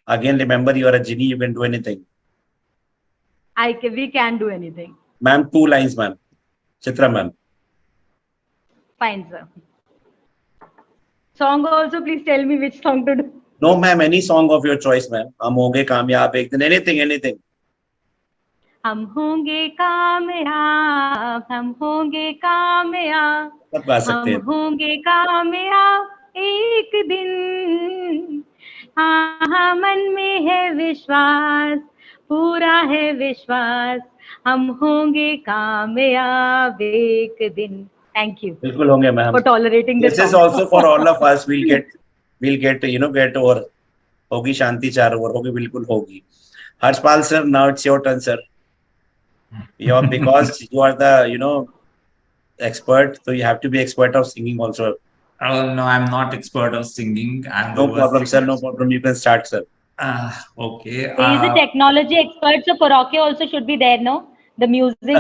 Again, remember, you are a genie. You can do anything. we can do anything. Ma'am, 2 lines, ma'am. Chitra, ma'am. Fine, sir. Song also, please tell me which song to do. No, ma'am, any song of your choice, ma'am. हम होंगे कामयाब एक दिन. Anything, anything. हम होंगे कामयाब, हम होंगे कामयाब, सब गा सकते हम हैं. होंगे कामयाब एक दिन. हाँ हाँ, मन में है विश्वास, पूरा है विश्वास, हम होंगे कामयाब एक दिन. Thank you बिल्कुल होंगे, ma'am. for tolerating this. This is also for all of us. We'll get get over. होगी शांति चारों ओर, होगी बिल्कुल होगी. Harshpal sir, now it's your turn, sir. Because you are the expert, so you have to be expert of singing also. Oh, no, I'm not expert of singing. I'm No problem, sir. No problem. You can start, sir. Okay. He is a technology expert, so karaoke also should be there, no? The music.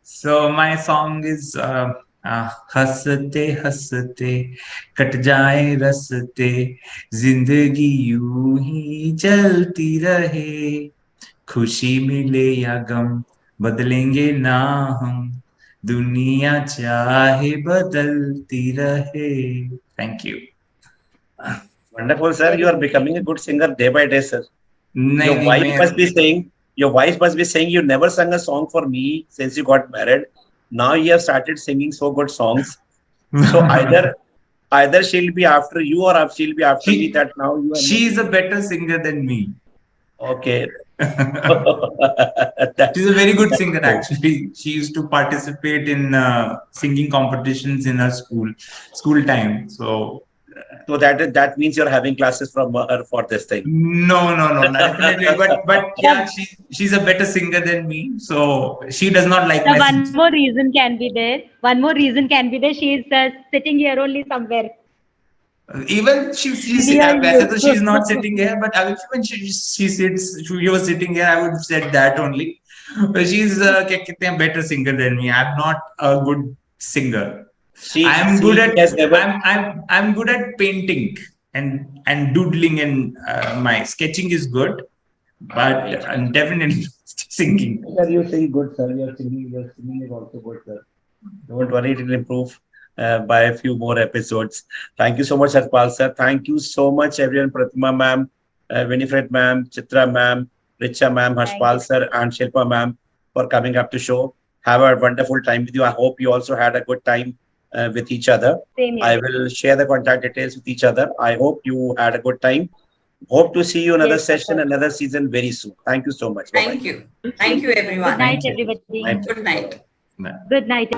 So my song is हंसते हंसते cut जाए रस्ते जिंदगी यूं ही चलती रहे खुशी मिले या गम बदलेंगे ना हम दुनिया चाहे बदलती रहे. Thank you. Wonderful, sir. You are becoming a good singer day by day, sir. नहीं Your नहीं wife मैं must be saying, your wife must be saying, you never sung a song for me since you got married. Now you have started singing so good songs. So either she'll be after you or she'll be after me. she That now you are she is making. a better singer than me. Okay. She's a very good That's singer, great. actually. She used to participate in singing competitions in her school time. So So that means you're having classes from her for this thing. no, definitely. But yeah, she's a better singer than me. So she does not like The my one singing. more reason can be there. One more reason can be there. She is sitting here only somewhere Even she's near वैसे you. तो she's not sitting here, but I will, when she was sitting here, I would have said that only. But she's क्या कहते हैं better singer than me. I'm not a good singer. I'm good She at has never. I'm good at painting and doodling, and my sketching is good, but Right. definitely singing. Sir, you sing good, sir. Your singing is also good, sir. Don't worry, it will improve by a few more episodes. Thank you so much, Harpal sir. Thank you so much, everyone. Pratima ma'am, Winifred ma'am, Chitra ma'am, Richa ma'am, Thank Harpal you. sir, and Shilpa ma'am for coming up to show. Have a wonderful time with you. I hope you also had a good time with each other. Same I here. will share the contact details with each other. I hope you had a good time. Hope to see you another Yes, session, sir. another season very soon. Thank you so much. Bye bye. Thank you. Thank you, Good everyone. night, Thank you. everybody. Night. Good night. Good night.